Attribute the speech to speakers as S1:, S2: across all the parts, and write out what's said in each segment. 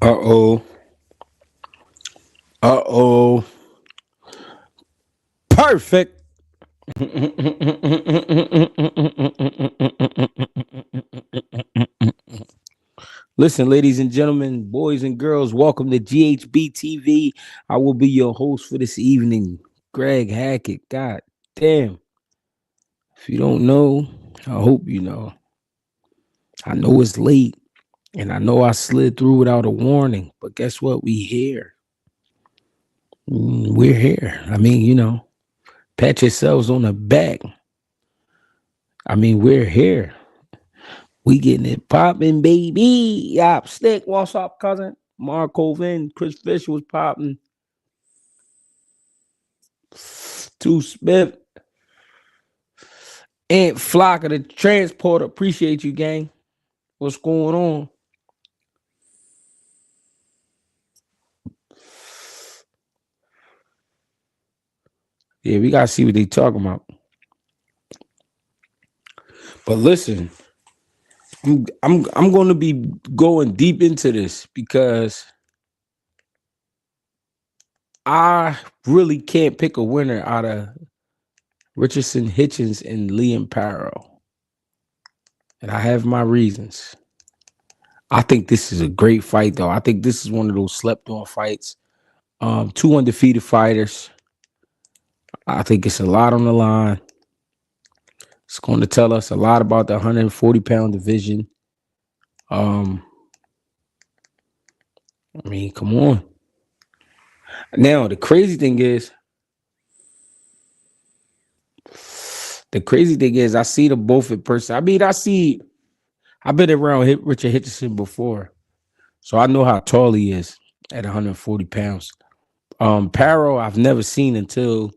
S1: Uh-oh. Uh-oh. Perfect. Listen, ladies and gentlemen, boys and girls, welcome to GHB TV. I will be your host for this evening, Greg Hackett. God damn. If you don't know, I hope you know. I know it's late, and I know I slid through without a warning, but guess what? We here. We're here. Pat yourselves on the back. We're here. We getting it popping, baby. Yop, stick. What's up, cousin? Marco Vin, Chris Fisher was popping. Two Smith. Aunt Flock of the Transporter. Appreciate you, gang. What's going on? Yeah, we gotta see what they talking about. But listen, I'm gonna be going deep into this because I really can't pick a winner out of Richardson, Hitchins, and Liam Paro. And I have my reasons. I think this is a great fight, though. I think this is one of those slept-on fights. Two undefeated fighters. I think it's a lot on the line. It's going to tell us a lot about the 140-pound division. Come on. Now, the crazy thing is, I see them both in person. I've been around Richard Hitchison before, so I know how tall he is at 140 pounds. Paro, I've never seen until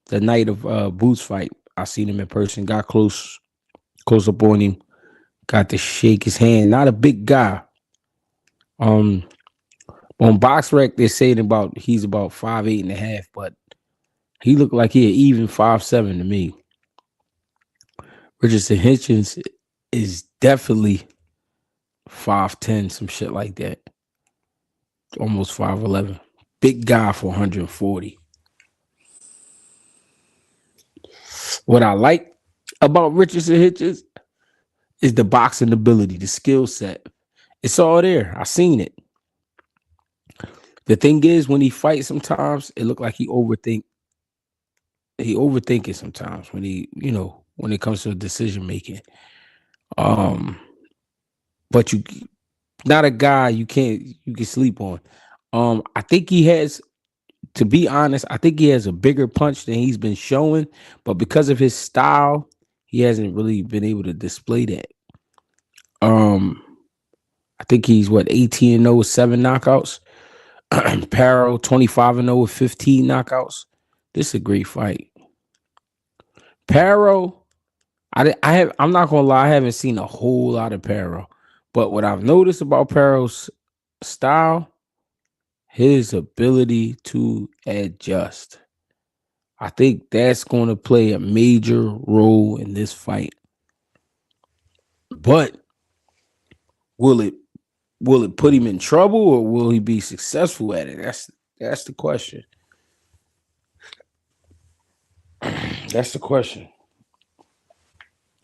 S1: the night of Boots fight. I seen him in person, got close up on him, got to shake his hand. Not a big guy. On BoxRec, they're saying he's about 5'8.5", but he looked like he even 5'7" to me. Richardson Hitchins is definitely 5'10", some shit like that. Almost 5'11". Big guy for 140. What I like about Richardson Hitchins is the boxing ability, the skill set. It's all there. I seen it. The thing is, when he fights, sometimes it look like he overthink it sometimes when when it comes to decision making. But you not a guy you can sleep on. I think he has, to be honest, I think he has a bigger punch than he's been showing, but because of his style, he hasn't really been able to display that. I think he's 18-0 with 7 knockouts. Paro 25-0 with 15 knockouts. This is a great fight. Paro, I'm not gonna lie, I haven't seen a whole lot of Paro, but what I've noticed about Paro's style, his ability to adjust. I think that's going to play a major role in this fight. But will it put him in trouble, or will he be successful at it? That's the question. That's the question.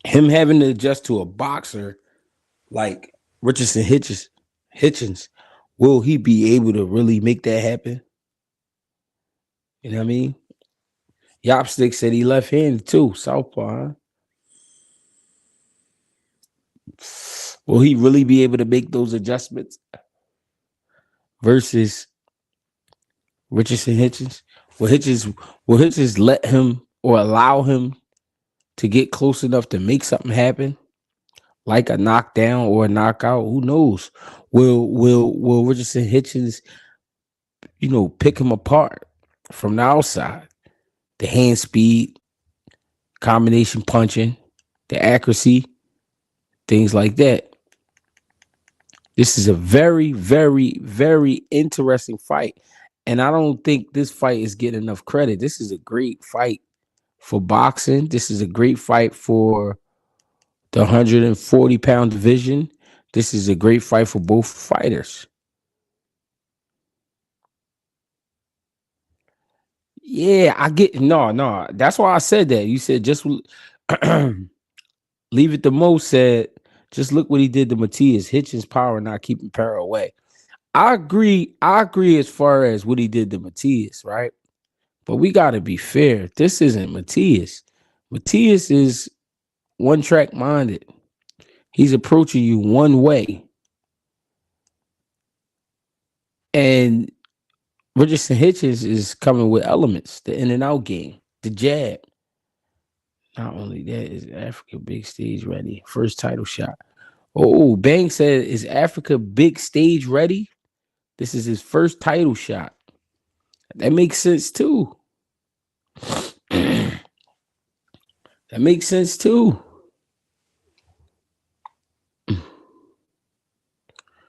S1: Him having to adjust to a boxer like Richardson Hitchins, will he be able to really make that happen? You know what I mean? Yopstick said he left-handed too, southpaw. Huh? Will he really be able to make those adjustments versus Richardson Hitchins? Will Hitchins let him or allow him to get close enough to make something happen, like a knockdown or a knockout? Who knows? Will Richardson Hitchins, pick him apart from the outside? The hand speed, combination punching, the accuracy, things like that. This is a very, very, very interesting fight. And I don't think this fight is getting enough credit. This is a great fight for boxing. This is a great fight for the 140-pound division. This is a great fight for both fighters. Yeah, I get no. That's why I said that. You said just leave it to Mo said, just look what he did to Matias. Hitchins power not keeping Paro away. I agree. I agree as far as what he did to Matias, right? But we gotta be fair. This isn't Matias. Matias is one track minded. He's approaching you one way. And Richardson Hitchens is coming with elements, the in and out game, the jab. Not only that, is Africa big stage ready? First title shot. Oh, Bang said, is Africa big stage ready? This is his first title shot. That makes sense too. That makes sense too.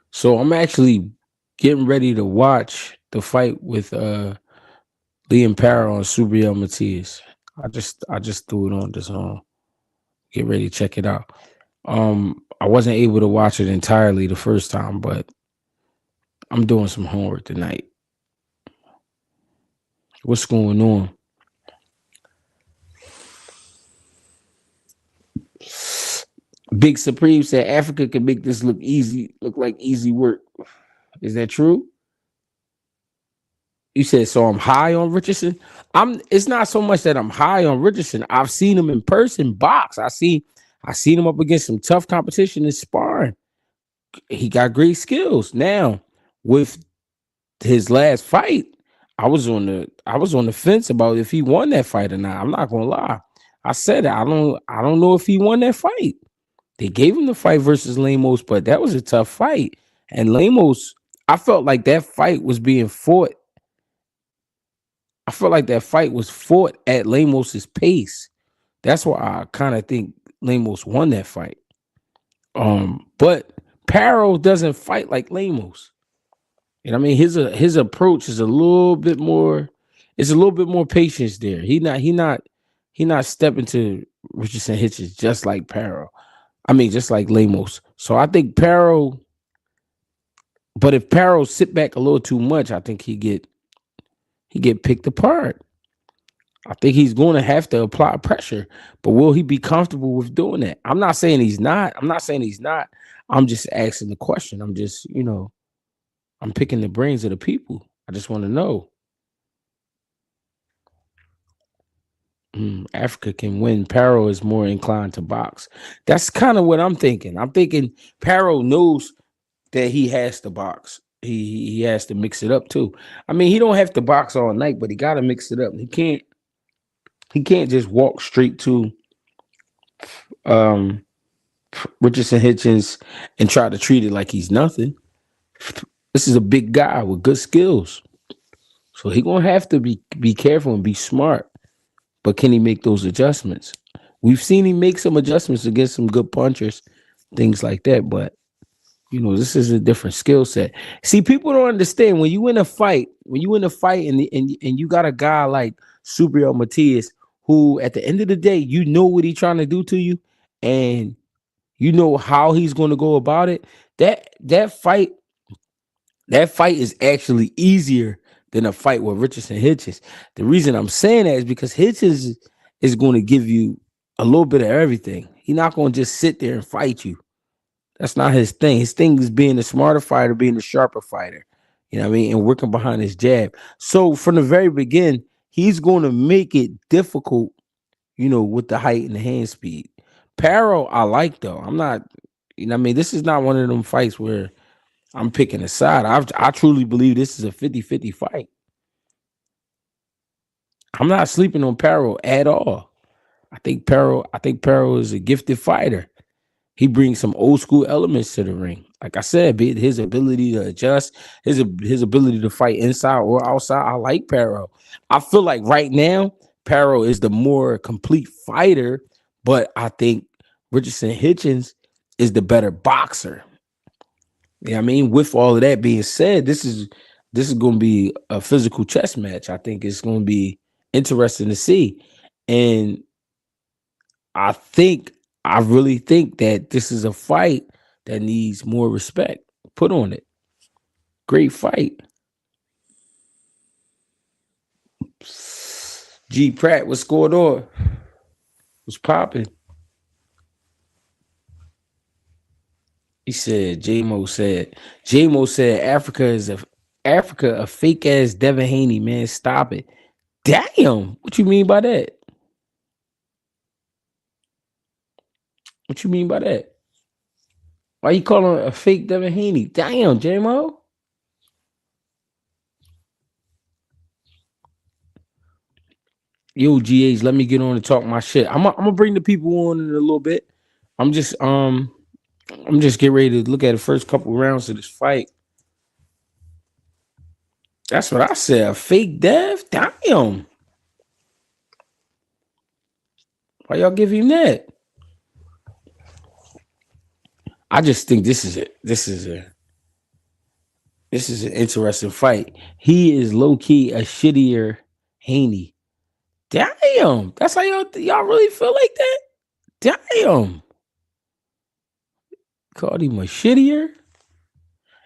S1: So I'm actually getting ready to watch the fight with Liam Paro and Subriel Matias. I just threw it on this get ready to check it out. I wasn't able to watch it entirely the first time, but I'm doing some homework tonight. What's going on? Big Supreme said Africa can make this look easy, look like easy work. Is that true? You said so. I'm high on Richardson. It's not so much that I'm high on Richardson. I've seen him in person box. I seen him up against some tough competition in sparring. He got great skills. Now, with his last fight, I was on the fence about if he won that fight or not. I'm not gonna lie. I said it. I don't know if he won that fight. They gave him the fight versus Lemos, but that was a tough fight. And Lemos, I felt like that fight was being fought. I felt like that fight was fought at Lemos's pace. That's why I kind of think Lemos won that fight. But Paro doesn't fight like Lemos. You know what I mean? His approach is a little bit more. It's a little bit more patience there. He not stepping to Richardson Hitchens just like Paro. I mean, just like Lemos. So I think Paro. But if Paro sit back a little too much, I think he get picked apart. I think he's going to have to apply pressure, but will he be comfortable with doing that? I'm not saying he's not. I'm not saying he's not. I'm just asking the question. I'm just, I'm picking the brains of the people. I just want to know. Africa can win. Paro is more inclined to box. That's kind of what I'm thinking. I'm thinking Paro knows that he has to box. He has to mix it up too. I mean, he don't have to box all night, but he got to mix it up. He can't just walk straight to um Richardson Hitchens and try to treat it like he's nothing. This is a big guy with good skills. So he gonna have to be careful and be smart. But can he make those adjustments? We've seen him make some adjustments against some good punchers, things like that. But this is a different skill set. See, people don't understand when you win a fight, and you got a guy like Subriel Matias, who at the end of the day, you know what he's trying to do to you, and you know how he's going to go about it. That fight is actually easier than a fight with Richardson Hitchens. The reason I'm saying that is because Hitchens is going to give you a little bit of everything. He's not going to just sit there and fight you. That's not his thing. His thing is being a smarter fighter, being a sharper fighter. You know what I mean? And working behind his jab. So from the very beginning, he's going to make it difficult, with the height and the hand speed. Paro, I like though. I'm not, what I mean? This is not one of them fights where I'm picking a side. I truly believe this is a 50-50 fight. I'm not sleeping on Paro at all. I think Paro is a gifted fighter. He brings some old school elements to the ring. Like I said, be it his ability to adjust, his ability to fight inside or outside. I like Paro. I feel like right now, Paro is the more complete fighter, but I think Richardson Hitchens is the better boxer. You know what I mean? With all of that being said, this is going to be a physical chess match. I think it's going to be interesting to see. And I think I really think that this is a fight that needs more respect put on it. Great fight. G Pratt was scored on. Was popping. He said, J-Mo said Africa a fake ass Devin Haney, man. Stop it. Damn. What you mean by that? What you mean by that? Why you calling a fake Devin Haney? Damn, J-Mo. Yo, GH, let me get on and talk my shit. I'm gonna bring the people on in a little bit. I'm just getting ready to look at the first couple rounds of this fight. That's what I said. A fake dev? Damn. Why y'all give him that? I just think this is an interesting fight. He is low key a shittier Haney. Damn. That's how y'all really feel like that? Damn. Called him a shittier?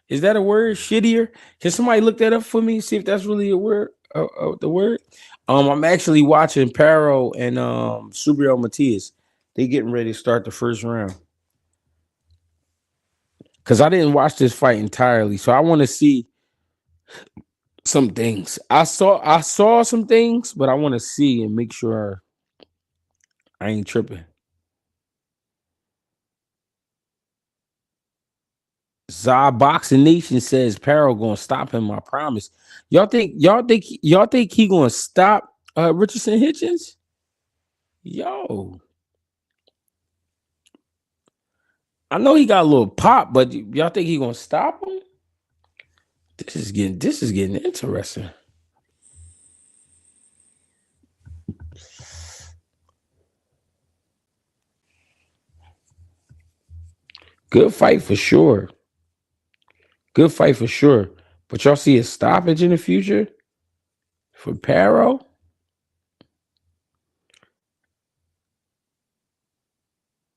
S1: Is that a word? Shittier? Can somebody look that up for me? See if that's really a word. The word. I'm actually watching Paro and Subriel Matias. They getting ready to start the first round. Cause I didn't watch this fight entirely, so I want to see some things. I saw some things, but I want to see and make sure I ain't tripping. Za Boxing Nation says Paro gonna stop him. I promise. Y'all think he gonna stop Richardson Hitchins? Yo, I know he got a little pop, but y'all think he gonna stop him? This is getting interesting. Good fight for sure. Good fight for sure. But y'all see a stoppage in the future for Paro?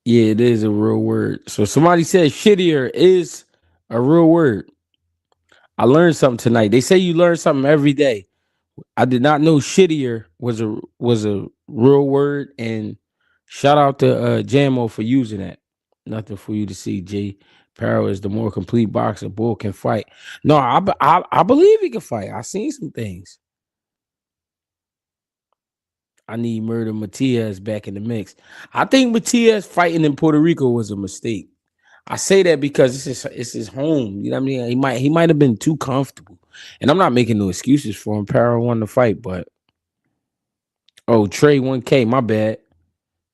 S1: Yeah, it is a real word. So somebody said shittier is a real word. I learned something tonight. They say you learn something every day. I did not know shittier was a real word. And shout out to Jamo for using that. Nothing for you to see, G. Paro is the more complete boxer. Bull can fight. No, I believe he can fight. I seen some things. I need Murder Matias back in the mix. I think Matias fighting in Puerto Rico was a mistake. I say that because it's his home. You know what I mean? He might have been too comfortable. And I'm not making no excuses for him. Paro won the fight, but Trey 1K, my bad.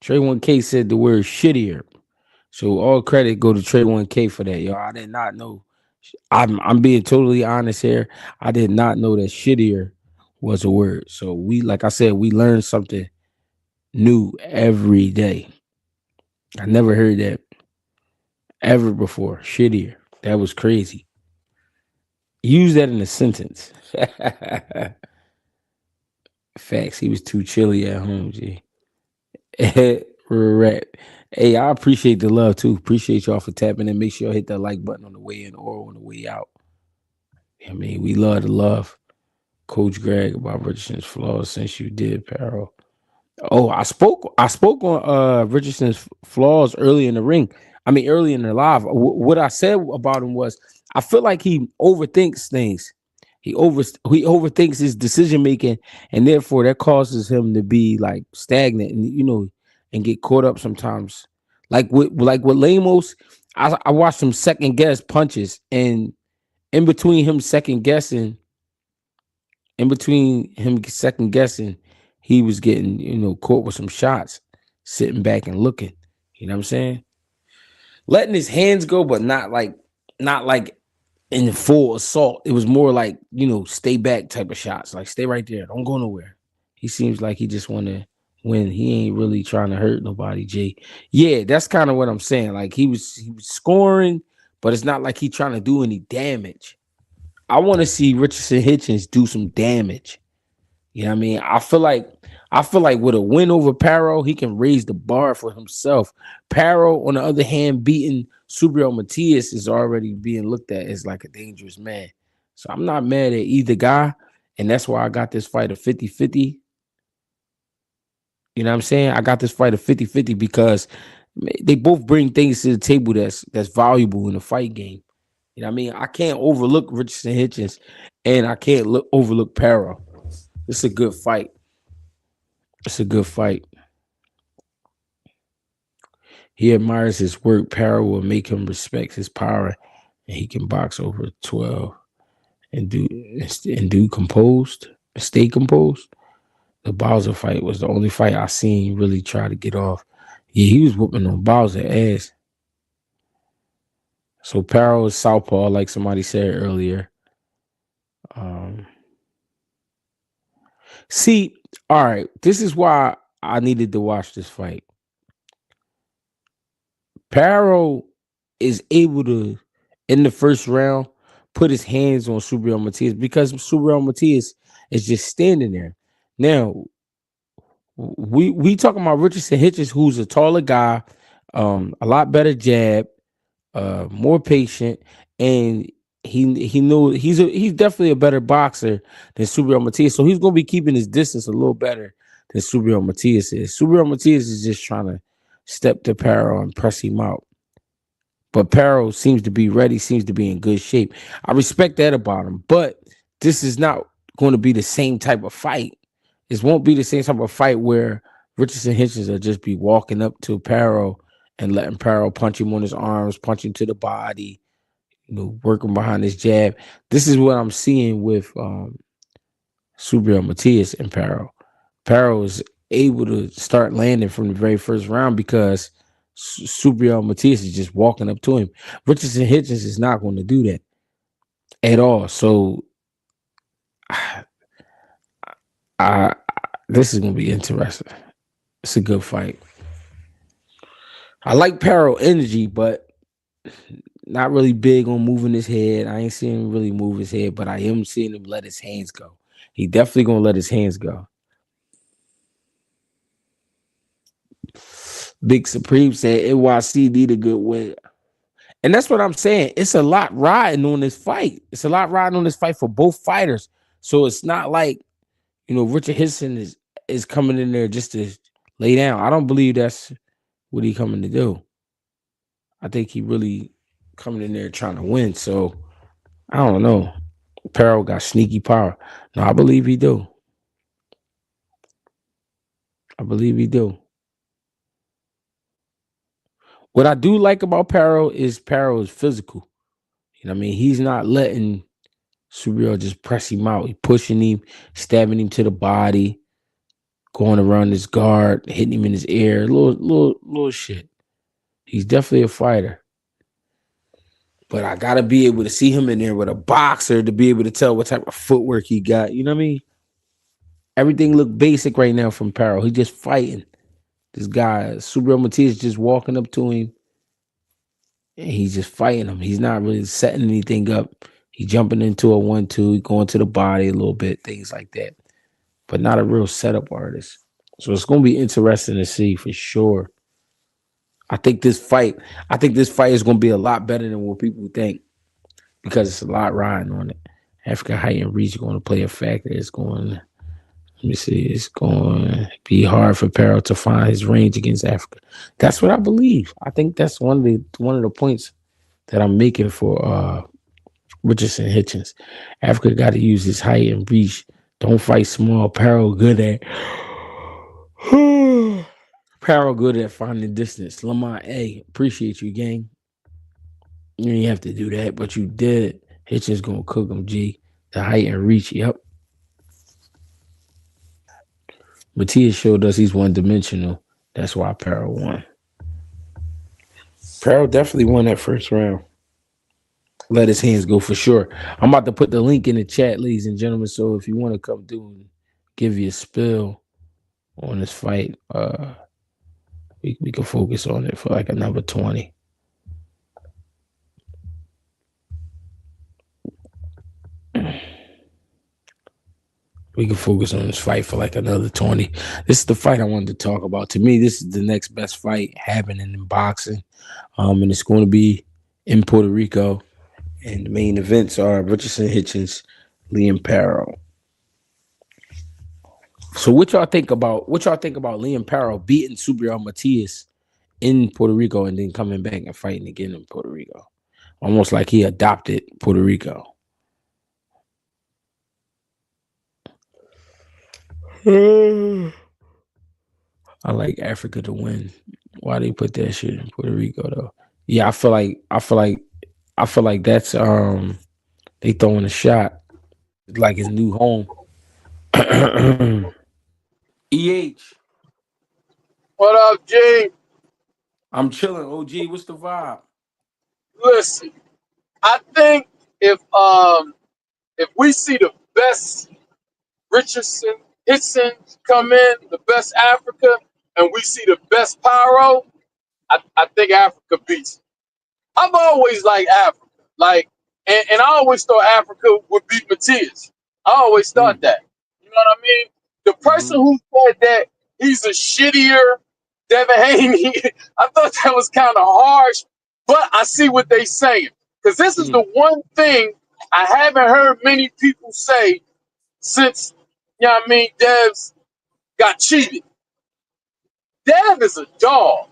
S1: Trey 1K said the word shittier. So all credit go to Trey 1K for that, yo. I did not know. I'm being totally honest here. I did not know that shittier was a word. So like I said, we learn something new every day. I never heard that ever before. Shittier. That was crazy. Use that in a sentence. Facts. He was too chilly at home, G. Right. Hey, I appreciate the love too. Appreciate y'all for tapping in. Make sure y'all hit that like button on the way in or on the way out. I mean, we love the love. Coach Greg about Richardson's flaws since you did, Paro. Oh, I spoke on Richardson's flaws early in the ring. I mean, early in the live. What I said about him was I feel like he overthinks things. He overthinks his decision making, and therefore that causes him to be like stagnant and and get caught up sometimes. Like with Lamos, I watched him second guess punches, and in between him second guessing, he was getting caught with some shots, sitting back and looking. You know what I'm saying? Letting his hands go, but not like in full assault. It was more like, stay back type of shots. Like, stay right there. Don't go nowhere. He seems like he just want to win. He ain't really trying to hurt nobody, Jay. Yeah, that's kind of what I'm saying. Like, he was scoring, but it's not like he trying to do any damage. I want to see Richardson Hitchins do some damage. You know what I mean? I feel like with a win over Paro, he can raise the bar for himself. Paro, on the other hand, beating Subriel Matias is already being looked at as like a dangerous man. So I'm not mad at either guy. And that's why I got this fight a 50-50. You know what I'm saying? I got this fight a 50-50 because they both bring things to the table that's valuable in the fight game. You know what I mean? I can't overlook Richardson Hitchins, and I can't overlook Paro. It's a good fight. It's a good fight. He admires his work. Paro will make him respect his power, and he can box over 12 and do composed, stay composed. The Bowser fight was the only fight I seen really try to get off. Yeah, he was whooping on Bowser ass. So Paro is southpaw, like somebody said earlier. Um, See, all right, this is why I needed to watch this fight. Paro is able to, in the first round, put his hands on Subriel Matias because Subriel Matias is just standing there. Now, we talking about Richardson Hitchens, who's a taller guy, a lot better jab, more patient, and he knew he's definitely a better boxer than Subriel Matias. So he's gonna be keeping his distance a little better than Subriel Matias is. Subriel Matias is just trying to step to Paro and press him out. But Paro seems to be ready, seems to be in good shape. I respect that about him, but this is not going to be the same type of fight. This won't be the same type of fight where Richardson Hitchens will just be walking up to Paro and letting Paro punch him on his arms, punch him to the body, working behind his jab. This is what I'm seeing with Subriel Matias and Paro. Paro is able to start landing from the very first round because Subriel Matias is just walking up to him. Richardson Hitchens is not going to do that at all. So I this is going to be interesting. It's a good fight. I like Paro energy, but not really big on moving his head. I ain't seeing him really move his head, but I am seeing him let his hands go. He definitely going to let his hands go. Big Supreme said NYC need a good win. And that's what I'm saying. It's a lot riding on this fight. It's a lot riding on this fight for both fighters. So it's not like, Richard Hitchens is coming in there just to lay down. I don't believe that's what he coming to do. I think he really coming in there trying to win. So I don't know. Paro got sneaky power. No, I believe he do. I believe he do. What I do like about Paro is physical. You know what I mean? He's not letting Subriel just press him out. He pushing him, stabbing him to the body, going around his guard, hitting him in his ear. Little shit. He's definitely a fighter. But I gotta be able to see him in there with a boxer to be able to tell what type of footwork he got. You know what I mean? Everything look basic right now from Paro. He just fighting. This guy, Subriel Matias, just walking up to him and he's just fighting him. He's not really setting anything up. He jumping into a 1-2, going to the body a little bit, things like that. But not a real setup artist. So it's gonna be interesting to see for sure. I think this fight is gonna be a lot better than what people think because it's a lot riding on it. African height and reach are going to play a factor. It's going to be hard for Paro to find his range against Africa. That's what I believe. I think that's one of the points that I'm making for Richardson Hitchens. Africa got to use his height and reach. Don't fight small. Paro good at Paro good at finding distance. Lamont A, appreciate you, gang. You didn't have to do that, but you did. Hitchens gonna cook him, G. The height and reach, yep. Matias showed us he's one-dimensional. That's why Paro won. Paro definitely won that first round. Let his hands go for sure. I'm about to put the link in the chat, ladies and gentlemen. So if you want to come through and give you a spill on this fight, we can focus on it for like another 20. We can focus on this fight for like another 20. This is the fight I wanted to talk about. To me, this is the next best fight happening in boxing. And it's going to be in Puerto Rico. And the main events are Richardson Hitchens, Liam Paro. So what y'all think about Liam Paro beating Subriel Matias in Puerto Rico and then coming back and fighting again in Puerto Rico? Almost like he adopted Puerto Rico. I like Africa to win. Why they put that shit in Puerto Rico though? Yeah, I feel like that's they throwing a shot like his new home. EH,
S2: What up, G?
S1: I'm chilling. OG, what's the vibe?
S2: Listen, I think if we see the best Richardson, Hitchins come in, the best Africa, and we see the best Paro, I think Africa beats. I've always liked Africa. Like, and I always thought Africa would beat Matias. I always thought
S1: Mm,
S2: that. You know what I mean? The person
S1: hmm
S2: who said that he's a shittier Devin Haney, I thought that was kind of harsh, but I see what they saying. Because this is the
S1: mm,
S2: one thing I haven't heard many people say since, you know what I mean, Devs got cheated. Dev is a dog.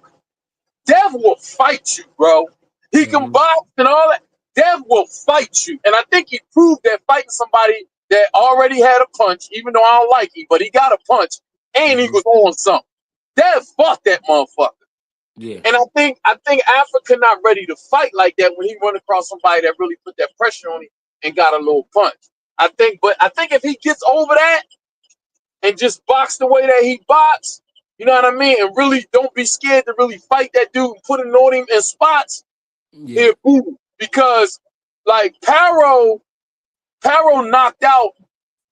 S2: Dev will fight you, bro. He can
S1: hmm
S2: box and all that. Dev will fight you. And I think he proved that fighting somebody that already had a punch, even though I don't like him, but he got a punch and he
S1: hmm
S2: was on something. Dev fought that motherfucker.
S1: Yeah,
S2: And I think Africa not ready to fight like that when he run across somebody that really put that pressure on him and got a little punch. But I think if he gets over that and just box the way that he box, you know what I mean, and really don't be scared to really fight that dude and put it on him in spots,
S1: yeah,
S2: he'll boom. Because like Paro knocked out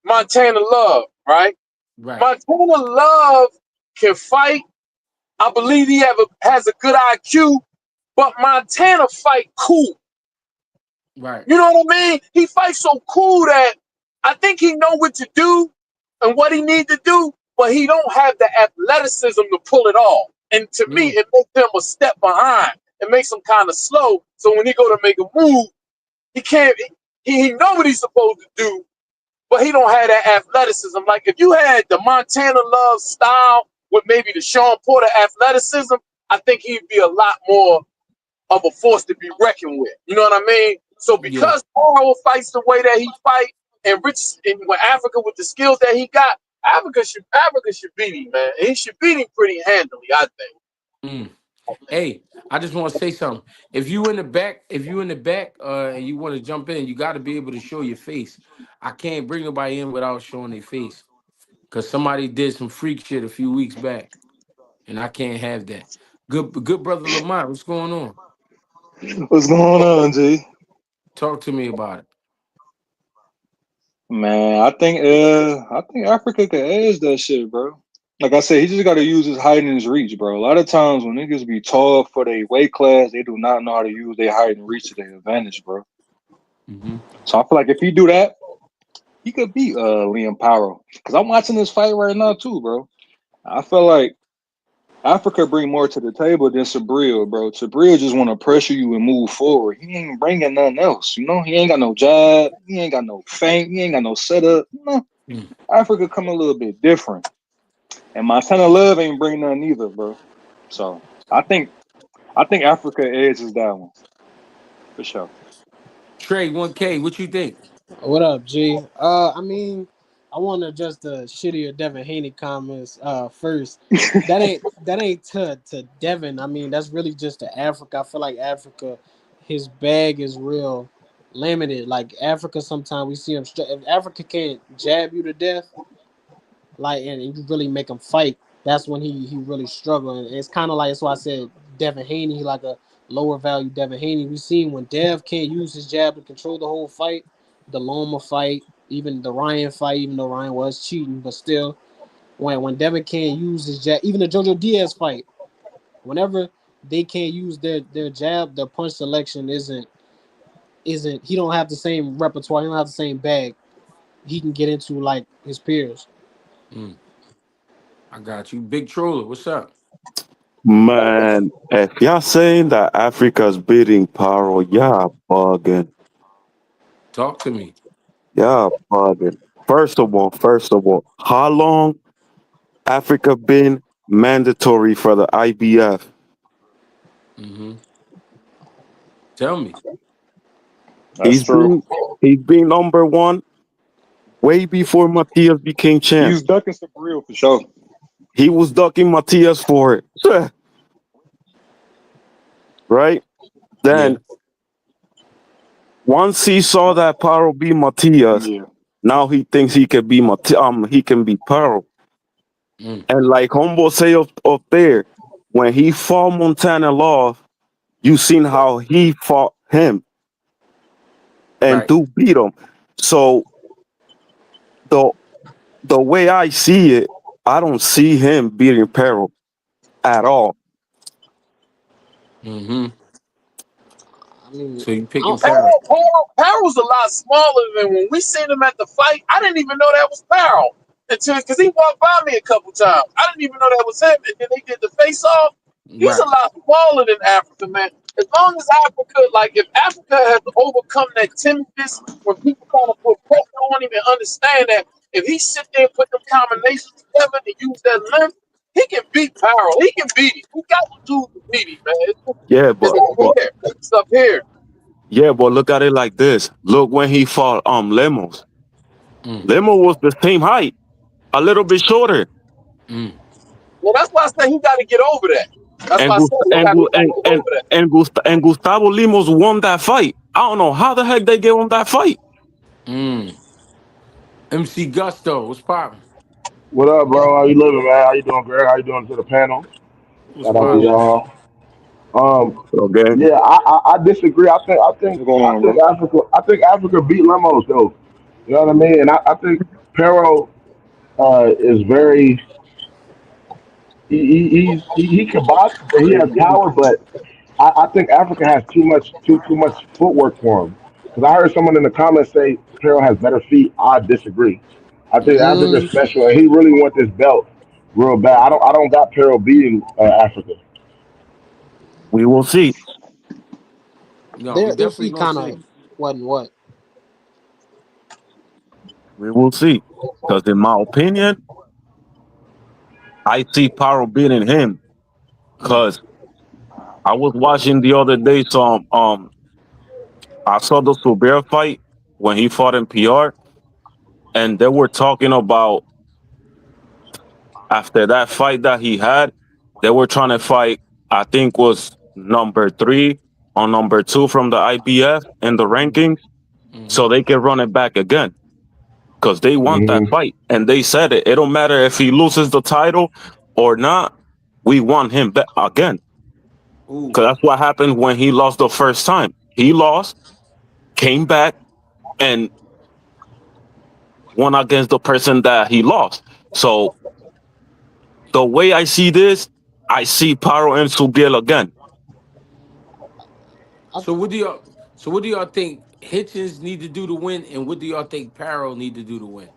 S2: Montana Love, right?
S1: right,
S2: Montana Love can fight. I believe he has a good IQ, but Montana fight cool.
S1: right.
S2: You know what I mean? He fights so cool that I think he know what to do and what he need to do, but he don't have the athleticism to pull it off. And to me,
S1: Mm,
S2: it makes him a step behind. It makes him kind of slow. So when he go to make a move, he can't. He know what he's supposed to do, but he don't have that athleticism. Like if you had the Montana Love style with maybe the Sean Porter athleticism, I think he'd be a lot more of a force to be reckoned with. You know what I mean? So
S1: yeah.
S2: because Paul fights the way that he fight, and Rich and with Africa with the skills that he got, Africa should beat him, man. And he should beat him pretty handily, I think.
S1: Mm. Hey, I just want to say something. If you in the back, and you want to jump in, you got to be able to show your face. I can't bring nobody in without showing their face because somebody did some freak shit a few weeks back, and I can't have that. Good brother Lamont, what's going on?
S3: What's going on, G?
S1: Talk to me about it.
S3: Man, I think Africa could edge that shit, bro. Like I said, he just gotta use his height and his reach, bro. A lot of times when niggas be tall for their weight class, they do not know how to use their height and reach to their advantage, bro.
S1: Hmm
S3: So I feel like if he do that, he could beat Liam Paro. Cause I'm watching this fight right now too, bro. I feel like Africa bring more to the table than Sabril, bro. Sabril just want to pressure you and move forward. He ain't bringing nothing else, you know. He ain't got no jab. He ain't got no feint. He ain't got no setup. No. Africa come a little bit different, and Montana Love ain't bring nothing either, bro. So I think I think Africa edges that one for sure.
S1: Trey 1K, what you think?
S4: What up, G? I mean, I want to address the shittier Devin Haney comments first. That ain't to Devin. I mean, that's really just to Africa. I feel like Africa, his bag is real limited. Like Africa, sometimes we see him. If Africa can't jab you to death, like and you really make him fight, that's when he really struggling. And it's kind of like that's why I said Devin Haney, he like a lower value Devin Haney. We seen when Dev can't use his jab to control the whole fight, the Loma fight, even the Ryan fight, even though Ryan was cheating, but still, when Devin can't use his jab, even the Jojo Diaz fight, whenever they can't use their jab, their punch selection isn't he don't have the same repertoire, he don't have the same bag he can get into like his peers.
S1: Mm, I got you. Big Troller, what's up?
S5: Man, if y'all saying that Africa's beating Paro, yeah, bugging.
S1: Talk to me.
S5: Yeah, bugging. First of all, how long? Africa been mandatory for the IBF.
S1: Mm-hmm. Tell me.
S3: That's
S5: He's
S3: true.
S5: been he's been number one way before Matias became champ.
S3: He's ducking some real for sure.
S5: He was ducking Matias for it. Right?
S1: Yeah.
S5: Then once he saw that Paro beat Matias,
S3: Yeah.
S5: now he thinks he can be he can be Paro.
S1: Mm.
S5: And like Humble say up there, when he fought Montana Law, you seen how he fought him and
S1: Right.
S5: do beat him. So the the way I see it, I don't see him beating Paro at all.
S1: Mm-hmm.
S4: I mean,
S1: So you
S4: I
S1: picking
S4: don't,
S1: Paro.
S2: Paro's a lot smaller than when we seen him at the fight. I didn't even know that was Paro until because he walked by me a couple times. I didn't even know that was him. And then they did the face off. He's a
S1: Right.
S2: lot smaller than Africa, man. As long as Africa, like if Africa has overcome that timidness when people kind of put pressure on him and understand that if he sit there and put them combinations together and use that length, he can beat Paro. He can beat him. He got the tools to beat him, man.
S5: Yeah,
S2: It's
S5: but
S2: up here. It's up here.
S5: yeah, but look at it like this. Look when he fought Lemos.
S1: Mm.
S5: Lemo was the same height, a little bit shorter.
S1: Mm.
S2: Well, that's why I say he got to get over that. That's
S5: And
S2: why I said
S5: Gust-
S2: he
S5: and
S2: got to
S5: Gu-
S2: get over that.
S5: and Gustavo Limos won that fight. I don't know how the heck they gave him that fight.
S1: Mm. MC Gusto, what's poppin'?
S6: What up, bro? How you living, man? How you doing, Greg? How you doing to the panel?
S1: What's
S6: Shout out to
S1: poppin'?
S6: y'all.
S5: Okay.
S6: Yeah, I disagree.
S3: What's going on, bro?
S6: I think Africa beat Lemos though. You know what I mean? And I think Pero is very he can box and he has power, but I think Africa has too much footwork for him. Because I heard someone in the comments say Pero has better feet. I disagree. I think Africa's
S1: Mm.
S6: special, and he really wants this belt real bad. I don't got Pero beating Africa.
S5: We will see.
S1: No, we
S4: their
S1: definitely
S4: feet
S1: gonna
S4: kind
S1: see.
S4: of wasn't what.
S5: We will see. Because in my opinion, I see Paro beating him.
S1: Mm.
S5: Because I was watching the other day some I saw the Subir fight when he fought in PR, and they were talking about after that fight that he had, they were trying to fight. I think was number three or number two from the IBF in the rankings,
S1: Mm-hmm.
S5: so they can run it back again because they want that
S6: Hmm.
S5: fight, and they said it. It don't matter if he loses the title or not. We want him back again
S1: Ooh.
S5: because that's what happened when he lost the first time. He lost, came back, and won against the person that he lost. So the way I see this, I see Paro and Subiel again.
S4: I,
S1: So what do y'all think Hitchins need to do to win, and what do y'all think Paro need to do to win?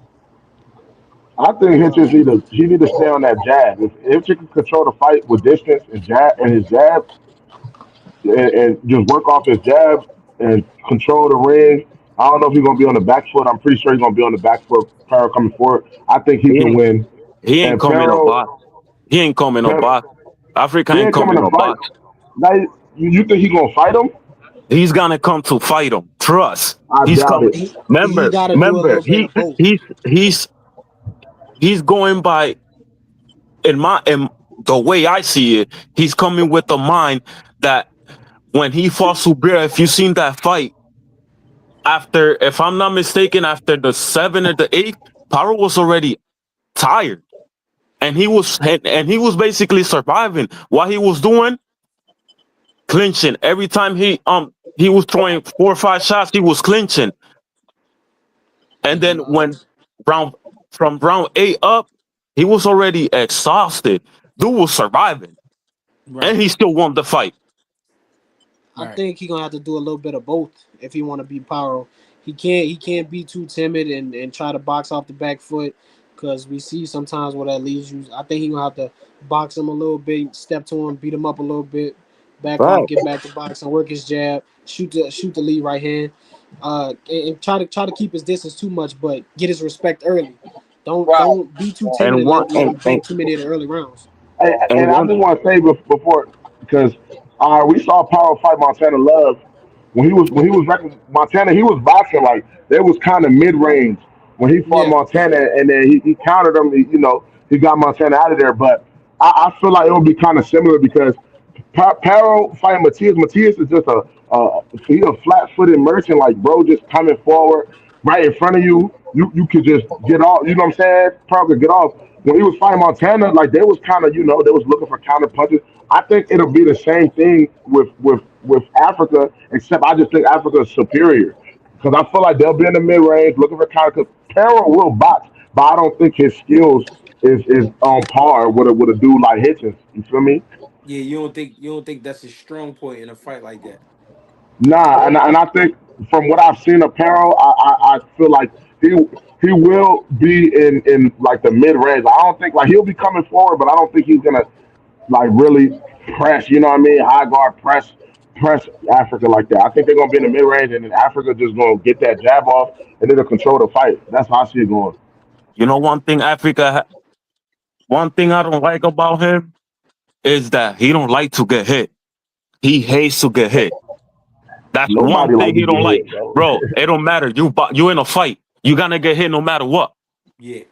S6: I think he need to stay on that jab. If he can control the fight with distance and his jab and just work off his jab and control the ring. I don't know if he's gonna be on the back foot. I'm pretty sure he's gonna be on the back foot. Pero coming forward, I think he
S5: He
S6: can
S5: ain't
S6: win.
S5: he ain't
S6: And
S5: coming no
S6: Pero,
S5: box. He ain't coming no box. Africa
S6: he
S5: ain't
S6: ain't coming
S5: coming
S6: to
S5: no
S6: fight.
S5: box.
S6: Now, you think he gonna fight him?
S5: He's gonna come to fight him. Trust.
S6: I
S5: He's
S6: doubt
S5: coming.
S6: it.
S4: he got to do a
S5: Remember,
S4: little bit of both.
S5: he's he's going by in the way I see it, he's coming with the mind that when he fought Subir, if you seen that fight, after, if I'm not mistaken, after the seven or the eighth, Paro was already tired, and he was basically surviving. What he was doing, clinching every time he was throwing 4 or 5 shots, he was clinching, and then
S1: Mm-hmm.
S5: when round from round eight up, he was already exhausted. Dude was surviving, and
S1: Right.
S5: he still won the fight.
S4: I
S1: Right.
S4: think he's gonna have to do a little bit of both if he want to beat Paro. He can't be too timid and try to box off the back foot because we see sometimes where that leads you. I think he's gonna have to box him a little bit, step to him, beat him up a little bit, back off,
S5: Right.
S4: get back to boxing, work his jab, shoot the lead right hand, and try to keep his distance too much, but get his respect early.
S2: Right.
S4: Don't be too timid
S5: and
S4: and
S5: one
S4: get too many of the early rounds.
S5: and
S6: And I
S5: one.
S6: just want to say before, because we saw Paro fight Montana Love when he was Montana. He was boxing like there was kind of mid range when he fought
S4: Yeah,
S6: Montana, and then he countered him. He got Montana out of there. But I feel like it would be kind of similar because Paro fighting Matias. Matias is just he's a flat footed merchant, like bro, just coming forward right in front of you. You could just get off. You know what I'm saying? Paro could get off. When he was fighting Montana, like they was kind of they was looking for counter punches. I think it'll be the same thing with Africa, except I just think Africa is superior because I feel like they'll be in the mid range looking for counter. Because Paro will box, but I don't think his skills is on par with a dude like Hitchins. You feel me?
S1: Yeah, you don't think that's a strong point in a fight like that.
S6: Nah, and I think from what I've seen of Paro, I feel like he he will be in like the mid range. I don't think like he'll be coming forward, but I don't think he's gonna like really press. You know what I mean? High guard press Africa like that. I think they're gonna be in the mid range, and then Africa just gonna get that jab off, and then they'll control the fight. That's how I see it going.
S5: You know, one thing I don't like about him is that he don't like to get hit. He hates to get hit. That's one
S6: Nobody
S5: thing
S6: like to
S5: he don't
S6: get
S5: like,
S6: hit, bro.
S5: bro. It don't matter. You in a fight. You gonna get hit no matter what.
S1: Yeah,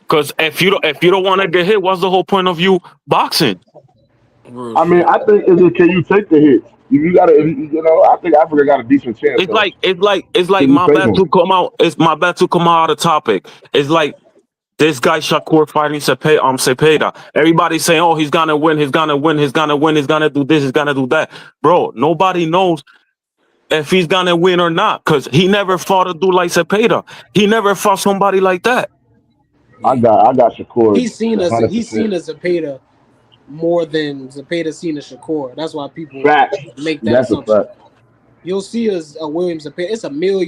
S5: Because if you don't want to get hit, what's the whole point of you boxing?
S1: real
S6: I mean,
S1: shit.
S6: I think is it can you take the hits? You gotta, I think Africa got a decent chance.
S5: It's
S6: So
S5: like it's like
S6: can you
S5: my
S6: take
S5: bad
S6: them?
S5: to come out. It's my bad to come out of the topic. It's like this guy Shakur fighting Cepeda. Everybody's saying, "Oh, he's gonna win. He's gonna win. He's gonna win. He's gonna do this. He's gonna do that." Bro, nobody knows if he's gonna win or not because he never fought a dude like Cepeda. He never fought somebody like that.
S1: Yeah,
S6: I got Shakur hundred
S4: He's seen
S6: percent.
S4: a Zepeda more than Zepeda seen a Shakur. That's why people
S6: Facts.
S4: make that
S6: That's a
S4: assumption.
S6: fact.
S4: You'll see a Williams Zepeda. It's a mil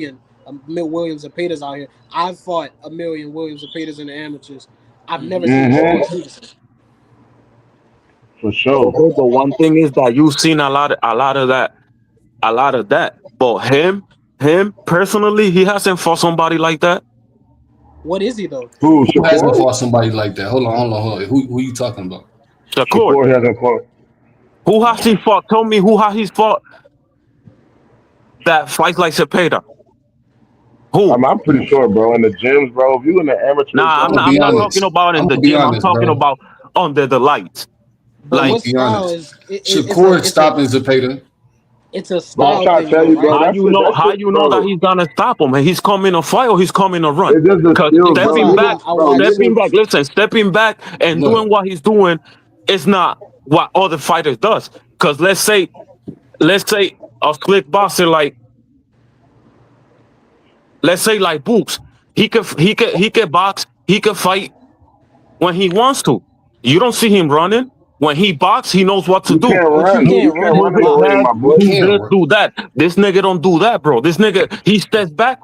S4: Williams Zepedas out here. I've fought a million Williams Zepedas in the amateurs. I've never
S1: hmm
S4: seen a Shakur
S6: Hmm.
S4: Stevenson.
S6: For sure.
S5: Okay, but one thing is that you've seen a lot of that. But him personally, he hasn't fought somebody like that.
S4: What is he though?
S6: Who
S7: Who hasn't
S6: Shakur?
S7: fought somebody like that? Hold on. Who you talking about?
S5: Shakur,
S6: Shakur hasn't fought.
S5: who has he fought? Tell me who has he fought that fights like Cepeda? Who?
S6: I'm pretty sure, bro. In the gyms, bro. If you in the amateurs,
S5: Nah,
S7: I'm gonna
S6: bro.
S5: I'm
S7: be
S5: not talking
S7: honest.
S5: about in
S7: I'm
S5: the
S7: gonna be
S5: gym. I'm
S7: honest,
S5: talking
S7: bro.
S5: about under the lights.
S4: But
S7: I'm gonna
S5: Like
S4: what
S7: be
S4: style
S7: honest.
S4: is
S7: Shakur
S4: it's a
S7: stopping Zepeda.
S4: it's a
S6: But I'm
S4: style
S6: trying to
S4: thing
S6: tell
S4: though,
S6: you, bro.
S4: right?
S6: That
S5: how
S6: shit,
S5: you know that
S6: bro.
S5: he's gonna stop him and he's coming to fight or he's coming to run?
S6: It's just the
S5: Because
S6: skills,
S4: That's
S6: bro.
S5: stepping
S4: why
S5: back,
S6: Niggas,
S4: I
S6: bro.
S4: watch.
S5: stepping
S6: Niggas.
S5: back. Listen, stepping back and doing
S7: Look,
S5: what he's doing is not what other fighters does. Because let's say a slick boxer like let's say like Books, he could box, he could fight when he wants to. You don't see him running. When he box, he knows what to
S6: You
S5: do.
S6: can't
S4: But you
S6: run.
S5: Move,
S6: You
S4: can't run
S6: can't
S4: in the
S5: move
S6: run in the
S5: his
S6: ring,
S4: box.
S5: head,
S6: my
S7: you
S6: boy.
S5: do
S7: can't.
S5: this, do that. This nigga don't do that, bro. This nigga, he steps back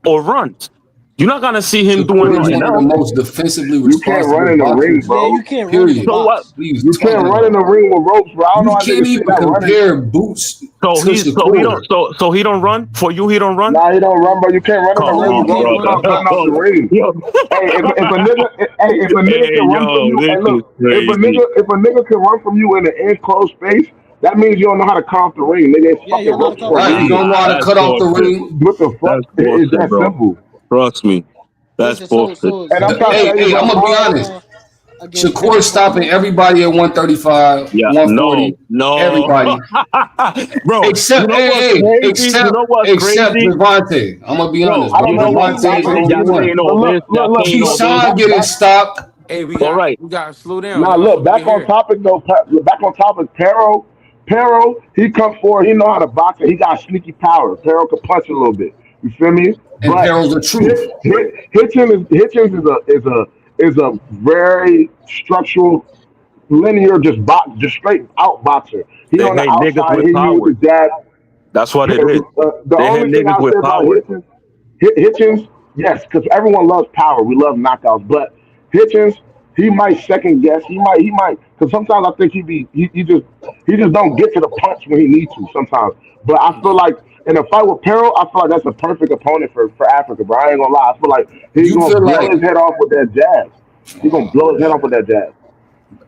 S5: or runs. You're not gonna see him doing
S7: Shakur is
S5: nothing
S7: one of the
S5: else.
S7: most defensively
S6: You can't run
S7: responsible
S6: in the ring,
S7: boxers.
S4: Yeah, you
S6: bro.
S4: can't run in the
S7: Period.
S5: So what?
S4: box.
S7: What are you
S6: You can't
S7: talking
S6: run in
S7: about?
S6: the ring with ropes, bro. I don't know
S7: You
S6: how
S7: can't
S6: niggas say
S7: even
S6: that running.
S7: compare Boots
S5: So
S7: to
S5: he don't
S7: Shakur.
S5: so he don't run for you. He don't run.
S6: Nah, he don't run, bro. You can't run in the
S5: Come
S4: No,
S6: ring
S4: you
S6: with
S5: on,
S6: ropes.
S4: can't
S6: You
S4: run in
S5: brother.
S4: the
S6: start running out
S4: box.
S6: the ring.
S5: Yo,
S6: Hey, if a nigga
S5: hey,
S6: can run from
S5: yo,
S6: you,
S5: this
S6: hey,
S5: is
S6: look,
S5: crazy.
S6: if a nigga can run from you in an enclosed space, that means you don't know how to come off the ring. Nigga, it's
S4: Yeah, you
S6: fucking
S4: don't know how to
S6: ropes
S4: come
S6: for
S4: off
S6: a
S4: the
S7: Right. You
S4: ring.
S7: don't
S6: reason.
S7: know how to
S5: That's
S7: cut off the
S5: bullshit.
S7: ring.
S6: What the fuck?
S5: That's
S6: It's
S5: bullshit,
S6: that
S5: bro.
S6: simple.
S5: Trust me. That's
S4: Listen, so
S5: bullshit.
S6: And I'm trying to
S7: Hey,
S6: tell you,
S7: hey,
S6: bro.
S7: I'm gonna be
S6: Paro,
S7: honest.
S4: against
S7: Shakur
S4: Kevin
S7: stopping
S4: Holland.
S7: everybody at 135,
S5: Yeah, no,
S7: 140.
S5: no,
S7: Everybody.
S5: bro. You
S7: Except
S5: know what's crazy? You know what's
S7: except
S5: crazy,
S7: Devontae. I'm gonna be
S5: bro?
S7: honest,
S6: I
S7: bro.
S6: don't
S5: You
S6: know
S5: know
S6: you.
S5: what's
S7: Devontae is
S6: Nah,
S5: crazy?
S7: gonna be
S5: Y'all
S6: listen,
S5: say
S7: one.
S5: no
S6: but
S5: this, y'all say no this.
S7: Keyshawn getting stopped.
S1: Hey,
S5: All right,
S1: we gotta slow down,
S6: Nah,
S1: y'all, so
S6: look,
S1: we can
S6: back on
S1: hear.
S6: topic though. Back on topic. Pero, he come forward. He know how to box, and he got sneaky power. Pero could punch a little bit. You feel me?
S7: And
S6: But
S7: Perils the truth.
S6: Hitchens is a very structural, linear, just straight out boxer. He
S5: they
S6: on the
S5: hate niggas
S6: outside.
S5: with
S6: He
S5: power.
S6: uses jab.
S5: That's what it is.
S6: The
S5: They hate
S6: only thing
S5: niggas
S6: I'll say
S5: with
S6: about
S5: power.
S6: Hitchens, yes, because everyone loves power. We love knockouts, but Hitchens, he might second guess. He might, because sometimes I think he just don't get to the punch when he needs to sometimes. But I feel
S1: Yeah.
S6: like in a fight with Paro, I feel like that's a perfect opponent for Africa. But I ain't gonna lie, I feel like he's
S7: You
S6: gonna
S7: feel
S6: blow
S7: like,
S6: his head off with that jab. He's gonna
S7: oh
S6: blow his head off
S7: man.
S6: with that jab.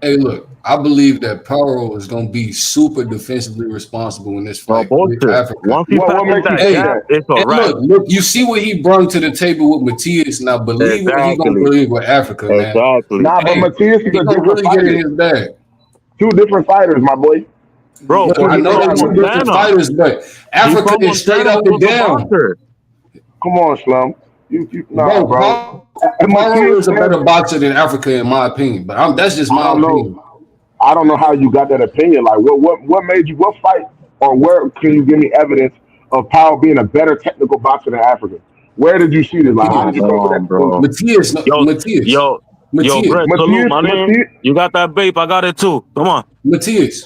S7: Hey, look, I believe that Paro is going to be super defensively responsible in this
S5: No
S7: fight with
S5: bullshit.
S7: Africa.
S5: Once he
S6: What
S5: passes
S6: makes you
S5: that
S6: think
S7: Hey,
S5: jab,
S6: that?
S5: it's a
S7: and
S5: wrap.
S7: look, you see what he brought to the table with Matias. Now believe what he gonna
S5: Exactly.
S7: believe with Africa, man.
S5: Exactly.
S6: Nah, but
S7: Hey,
S6: Matias is
S7: he
S6: a
S7: gonna
S6: different
S7: really get in
S6: fighter.
S7: his bag.
S6: Two different fighters, my boy.
S5: Bro,
S1: Yeah.
S7: Look,
S5: but
S6: Two
S7: I
S5: he
S7: know
S6: different
S5: from
S7: they
S6: fighters.
S7: two different
S5: Montana.
S7: fighters, but
S5: He
S7: Africa
S5: from
S7: is straight
S5: Montana
S7: up
S5: who
S7: and
S5: was a
S7: down.
S5: boxer.
S6: Come on, Slum. You nah,
S7: Bro,
S6: bro. And
S7: Paro
S6: Matias
S7: is a
S6: said,
S7: better boxer than Africa, in my opinion. But that's just
S6: I
S7: my
S6: don't know.
S7: opinion.
S6: I don't know how you got that opinion. Like, what made you? What fight or where can you give me evidence of Powell being a better technical boxer than Africa? Where did you see this? Like, how
S7: Matias,
S6: did you come to that
S5: Bro.
S6: conclusion?
S7: Matias, no,
S5: Yo,
S7: Matias,
S5: yo, yo,
S7: Matias,
S5: Greg, salute,
S6: Matias,
S5: my name.
S6: Matias.
S5: You got that babe, I got it too. Come on.
S7: Matias.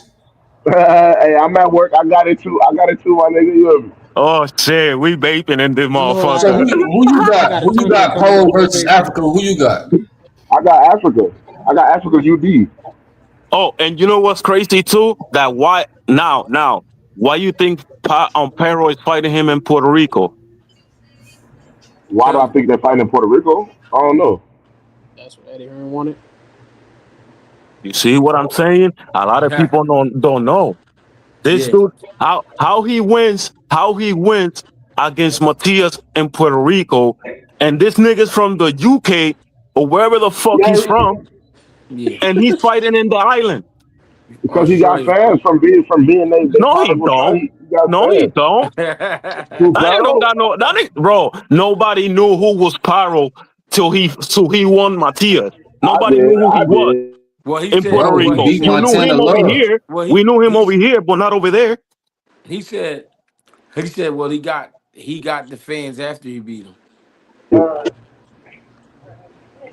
S6: Hey, I'm at work. I got it too. I got it too, my nigga. You hear me?
S5: Oh shit, we vaping in this
S4: You know,
S7: So
S5: motherfucker.
S7: who you
S4: I
S7: got?
S4: got a
S7: Who you
S4: tournament
S7: got?
S4: coming
S7: Paro
S4: up this
S7: versus
S4: weekend.
S7: Africa. Who you got?
S6: I got Africa. I got Africa's UD.
S5: Oh, and you know what's crazy too? That now, why you think Paro is fighting him in Puerto Rico?
S6: Why do
S1: Tell
S6: I
S1: me.
S6: think they're fighting in Puerto Rico? I don't know.
S4: That's what Eddie Hearn wanted.
S5: You see what I'm saying? A lot of people don't know. This
S1: Yeah.
S5: dude, how he wins against Matias in Puerto Rico, and this nigga's from the UK or wherever the fuck he's
S6: Yeah,
S5: from,
S1: Yeah.
S5: and he's fighting in the island.
S6: because he got
S1: Australia.
S6: fans from being they
S5: No, he
S6: prodigal son.
S5: don't.
S6: He got
S5: No, he
S6: fans.
S5: don't.
S6: Who
S5: That nigga don't
S6: Paro?
S5: got no. That nigga, bro. Nobody knew who was Paro till he won Matias. Nobody knew who he
S6: I
S5: was
S6: did.
S1: well, he
S5: in
S1: said.
S5: Puerto
S7: Bro, he
S1: Well,
S5: Rico.
S1: he
S7: beat
S5: You
S1: said.
S5: knew
S7: Montana
S5: him over
S7: Love.
S5: here.
S1: Well,
S5: We knew him
S1: he
S5: over here, but not over there.
S1: he said. He said. Well, he got the fans after he beat him.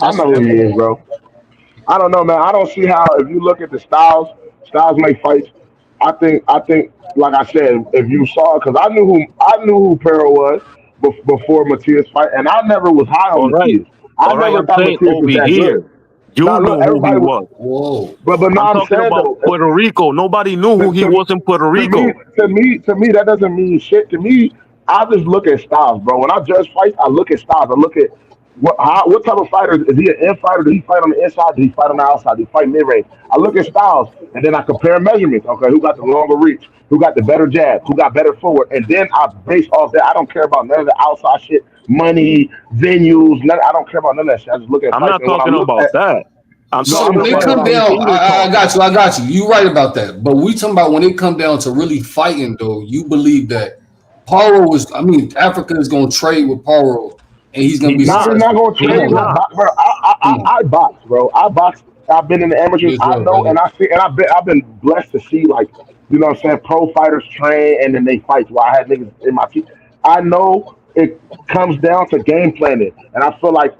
S6: I
S4: That's
S6: know who he is, bro. I don't know, man. I don't see how if you look at the styles make fights. I think like I said, if you saw because I knew who Pero was before Matias fight, and I never was high on
S5: All right,
S6: Matias. I
S5: all right.
S6: never
S5: I'm
S6: thought
S5: saying
S6: Matias
S5: over
S6: was that
S5: here,
S6: good.
S5: you
S6: Now look,
S5: knew who he
S6: everybody,
S5: was.
S7: Whoa.
S6: but no,
S5: I'm
S6: I'm
S5: talking
S6: saying
S5: about
S6: though,
S5: Puerto Rico. Nobody knew
S6: to,
S5: who he
S6: to,
S5: was in Puerto
S6: to me,
S5: Rico.
S6: to me, that doesn't mean shit. To me, I just look at styles, bro. When I judge fights, I look at styles. I look at what type of fighter is he? An in fighter? Did he fight on the inside? Did he fight on the outside? Did he fight mid range? I look at styles, and then I compare measurements. Okay, who got the longer reach? Who got the better jab? Who got better forward? And then I base off that. I don't care about none of the outside shit, money, venues. I don't care about none of that shit. I just look at
S5: I'm
S6: fights,
S5: not
S6: and when I
S5: talking
S6: look
S5: about
S6: at
S5: that. I'm
S6: no,
S7: So
S5: talking
S6: I'm
S7: when it
S5: about
S6: saying
S5: the
S7: come
S6: like
S5: same
S7: down,
S5: thing we're
S7: I
S5: talking.
S7: got you. I got you. You right about that. But we talking about when it come down to really fighting, though. You believe that Paro is. I mean, Africa is going to trade with Paro, and he's going to
S5: He's
S7: be
S6: nah,
S5: not.
S6: he's not
S7: successful.
S6: gonna
S7: Come
S5: He's
S6: trade
S7: on
S6: with
S7: now.
S5: not.
S6: bro.
S7: Come on.
S6: I box, bro. I box. I've been in the amateurs.
S7: Yes,
S6: I
S7: sir,
S6: know,
S7: brother.
S6: and I see, and I've been blessed to see like what I'm saying, pro fighters train and then they fight. Where I had niggas in my team. I know it comes down to game planning, and I feel like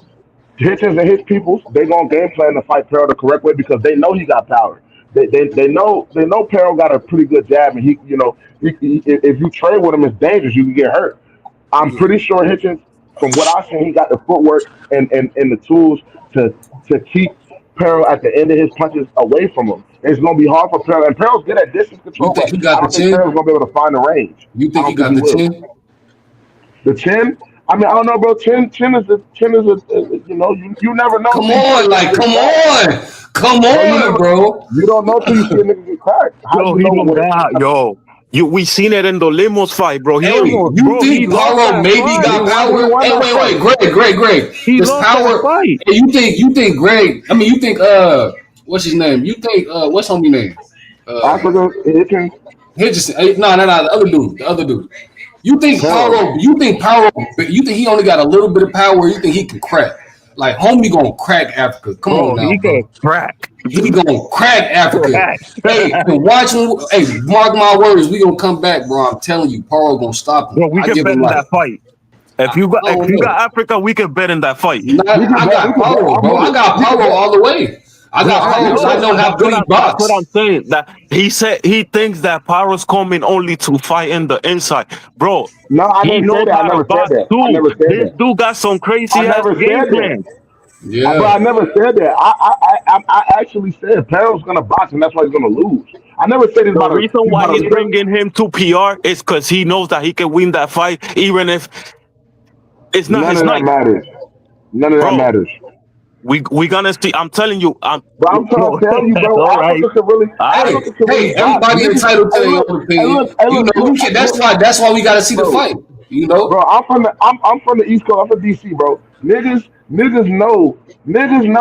S6: Hitchins and his peoples, they gonna game plan to fight Peril the correct way because they know he got power. They know Peril got a pretty good jab, and if you trade with him, it's dangerous. You can get hurt. I'm
S1: Yeah.
S6: pretty sure Hitchens, from what I've seen, he got the footwork and the tools to keep Peril at the end of his punches away from him. It's gonna be hard for Peril, and Peril's good at distance
S7: You
S6: control,
S7: think
S6: but
S7: he
S6: I
S7: got the
S6: don't think
S7: chin?
S6: Peril's gonna be able to find the range.
S7: You
S6: I
S7: think he
S6: don't think
S7: got
S6: he
S7: the
S6: will.
S7: chin?
S6: The chin. I mean, I don't know, bro. You never know
S7: Come
S6: till you see a
S7: on,
S6: nigga
S7: like,
S6: get
S7: come
S6: cracked,
S7: on, come
S6: bro.
S7: on, bro.
S6: You don't know till you see a nigga get cracked. How
S5: Yo,
S6: you
S5: he
S6: know
S5: don't
S6: what?
S5: got yo. We seen it in the limos fight, bro. He
S7: Hey,
S5: almost,
S7: you
S5: bro. He
S7: think
S5: lost
S7: Paro
S5: that
S7: maybe
S6: He
S5: fight.
S7: got
S6: won. He
S7: power?
S6: won
S7: Hey,
S6: that
S7: wait,
S6: fight.
S7: Greg.
S5: He
S7: Does
S5: lost that
S7: power?
S5: fight.
S7: Hey, you think Greg? I mean, you think what's his name? You think what's homie name? Uh,
S6: Africa, Hitchens,
S7: Hitchison. No, the other dude. You think
S6: Pero.
S7: Paro? You think Paro? You think he only got a little bit of power? Or you think he can crack? Like homie gonna crack Africa? Come on
S5: Bro,
S7: now,
S5: he can
S7: bro.
S5: crack.
S7: He gonna crack Africa.
S5: Crack.
S7: Hey, and watch him. Hey, mark my words. We gonna come back, bro. I'm telling you, Paro gonna stop him.
S5: Bro, we
S7: I
S5: can
S7: give
S5: bet
S7: him
S5: in
S7: like
S5: that fight.
S7: I,
S5: If you got
S7: I
S5: if
S7: don't
S5: you got
S7: know.
S5: Africa, we can bet in that fight.
S7: Not,
S6: We can
S7: I
S6: bet. We
S7: got
S6: can bet.
S7: Paro,
S6: I'm
S7: bro.
S6: with
S7: I
S6: it.
S7: got
S6: We can
S7: Paro
S6: bet.
S7: all the way. I
S5: Bro,
S7: got
S5: I
S6: I
S7: Paro because I
S5: know.
S7: know
S6: know.
S7: how
S5: That's
S7: good
S5: what
S7: he
S5: that's what
S7: box.
S5: I'm saying. That he said he thinks that Paro's coming only to fight in the inside. Bro,
S6: No, I
S5: he
S6: didn't say
S5: knows
S6: that. I
S5: how to
S6: never said
S5: box
S6: that. I
S5: too.
S6: never said
S5: This
S6: that.
S5: dude got some
S6: I
S5: crazy ass
S6: never
S5: game
S6: said that.
S5: plan.
S7: Yeah.
S6: But I never said that. I actually said Paro's gonna box and that's why he's gonna lose. I never said
S5: The reason
S6: he's
S5: why
S6: about
S5: he's
S6: to trip.
S5: bringing him to PR is because he knows that he can win that fight, even if it's not
S6: None
S5: his
S6: of that
S5: night,
S6: matters. None of that
S5: bro.
S6: matters.
S5: We gonna see. I'm telling you,
S6: But I'm trying
S5: bro.
S6: to tell you, bro,
S5: All right, all right.
S6: Africa could really
S7: Hey,
S6: box.
S7: everybody
S6: Niggas,
S7: entitled to
S6: hey
S7: their
S6: look,
S7: own opinion. You know,
S6: look,
S7: we can.
S6: look,
S7: That's why we got to see the
S6: bro.
S7: fight. You know,
S6: Bro, I'm from the East Coast. I'm from DC, bro. Niggas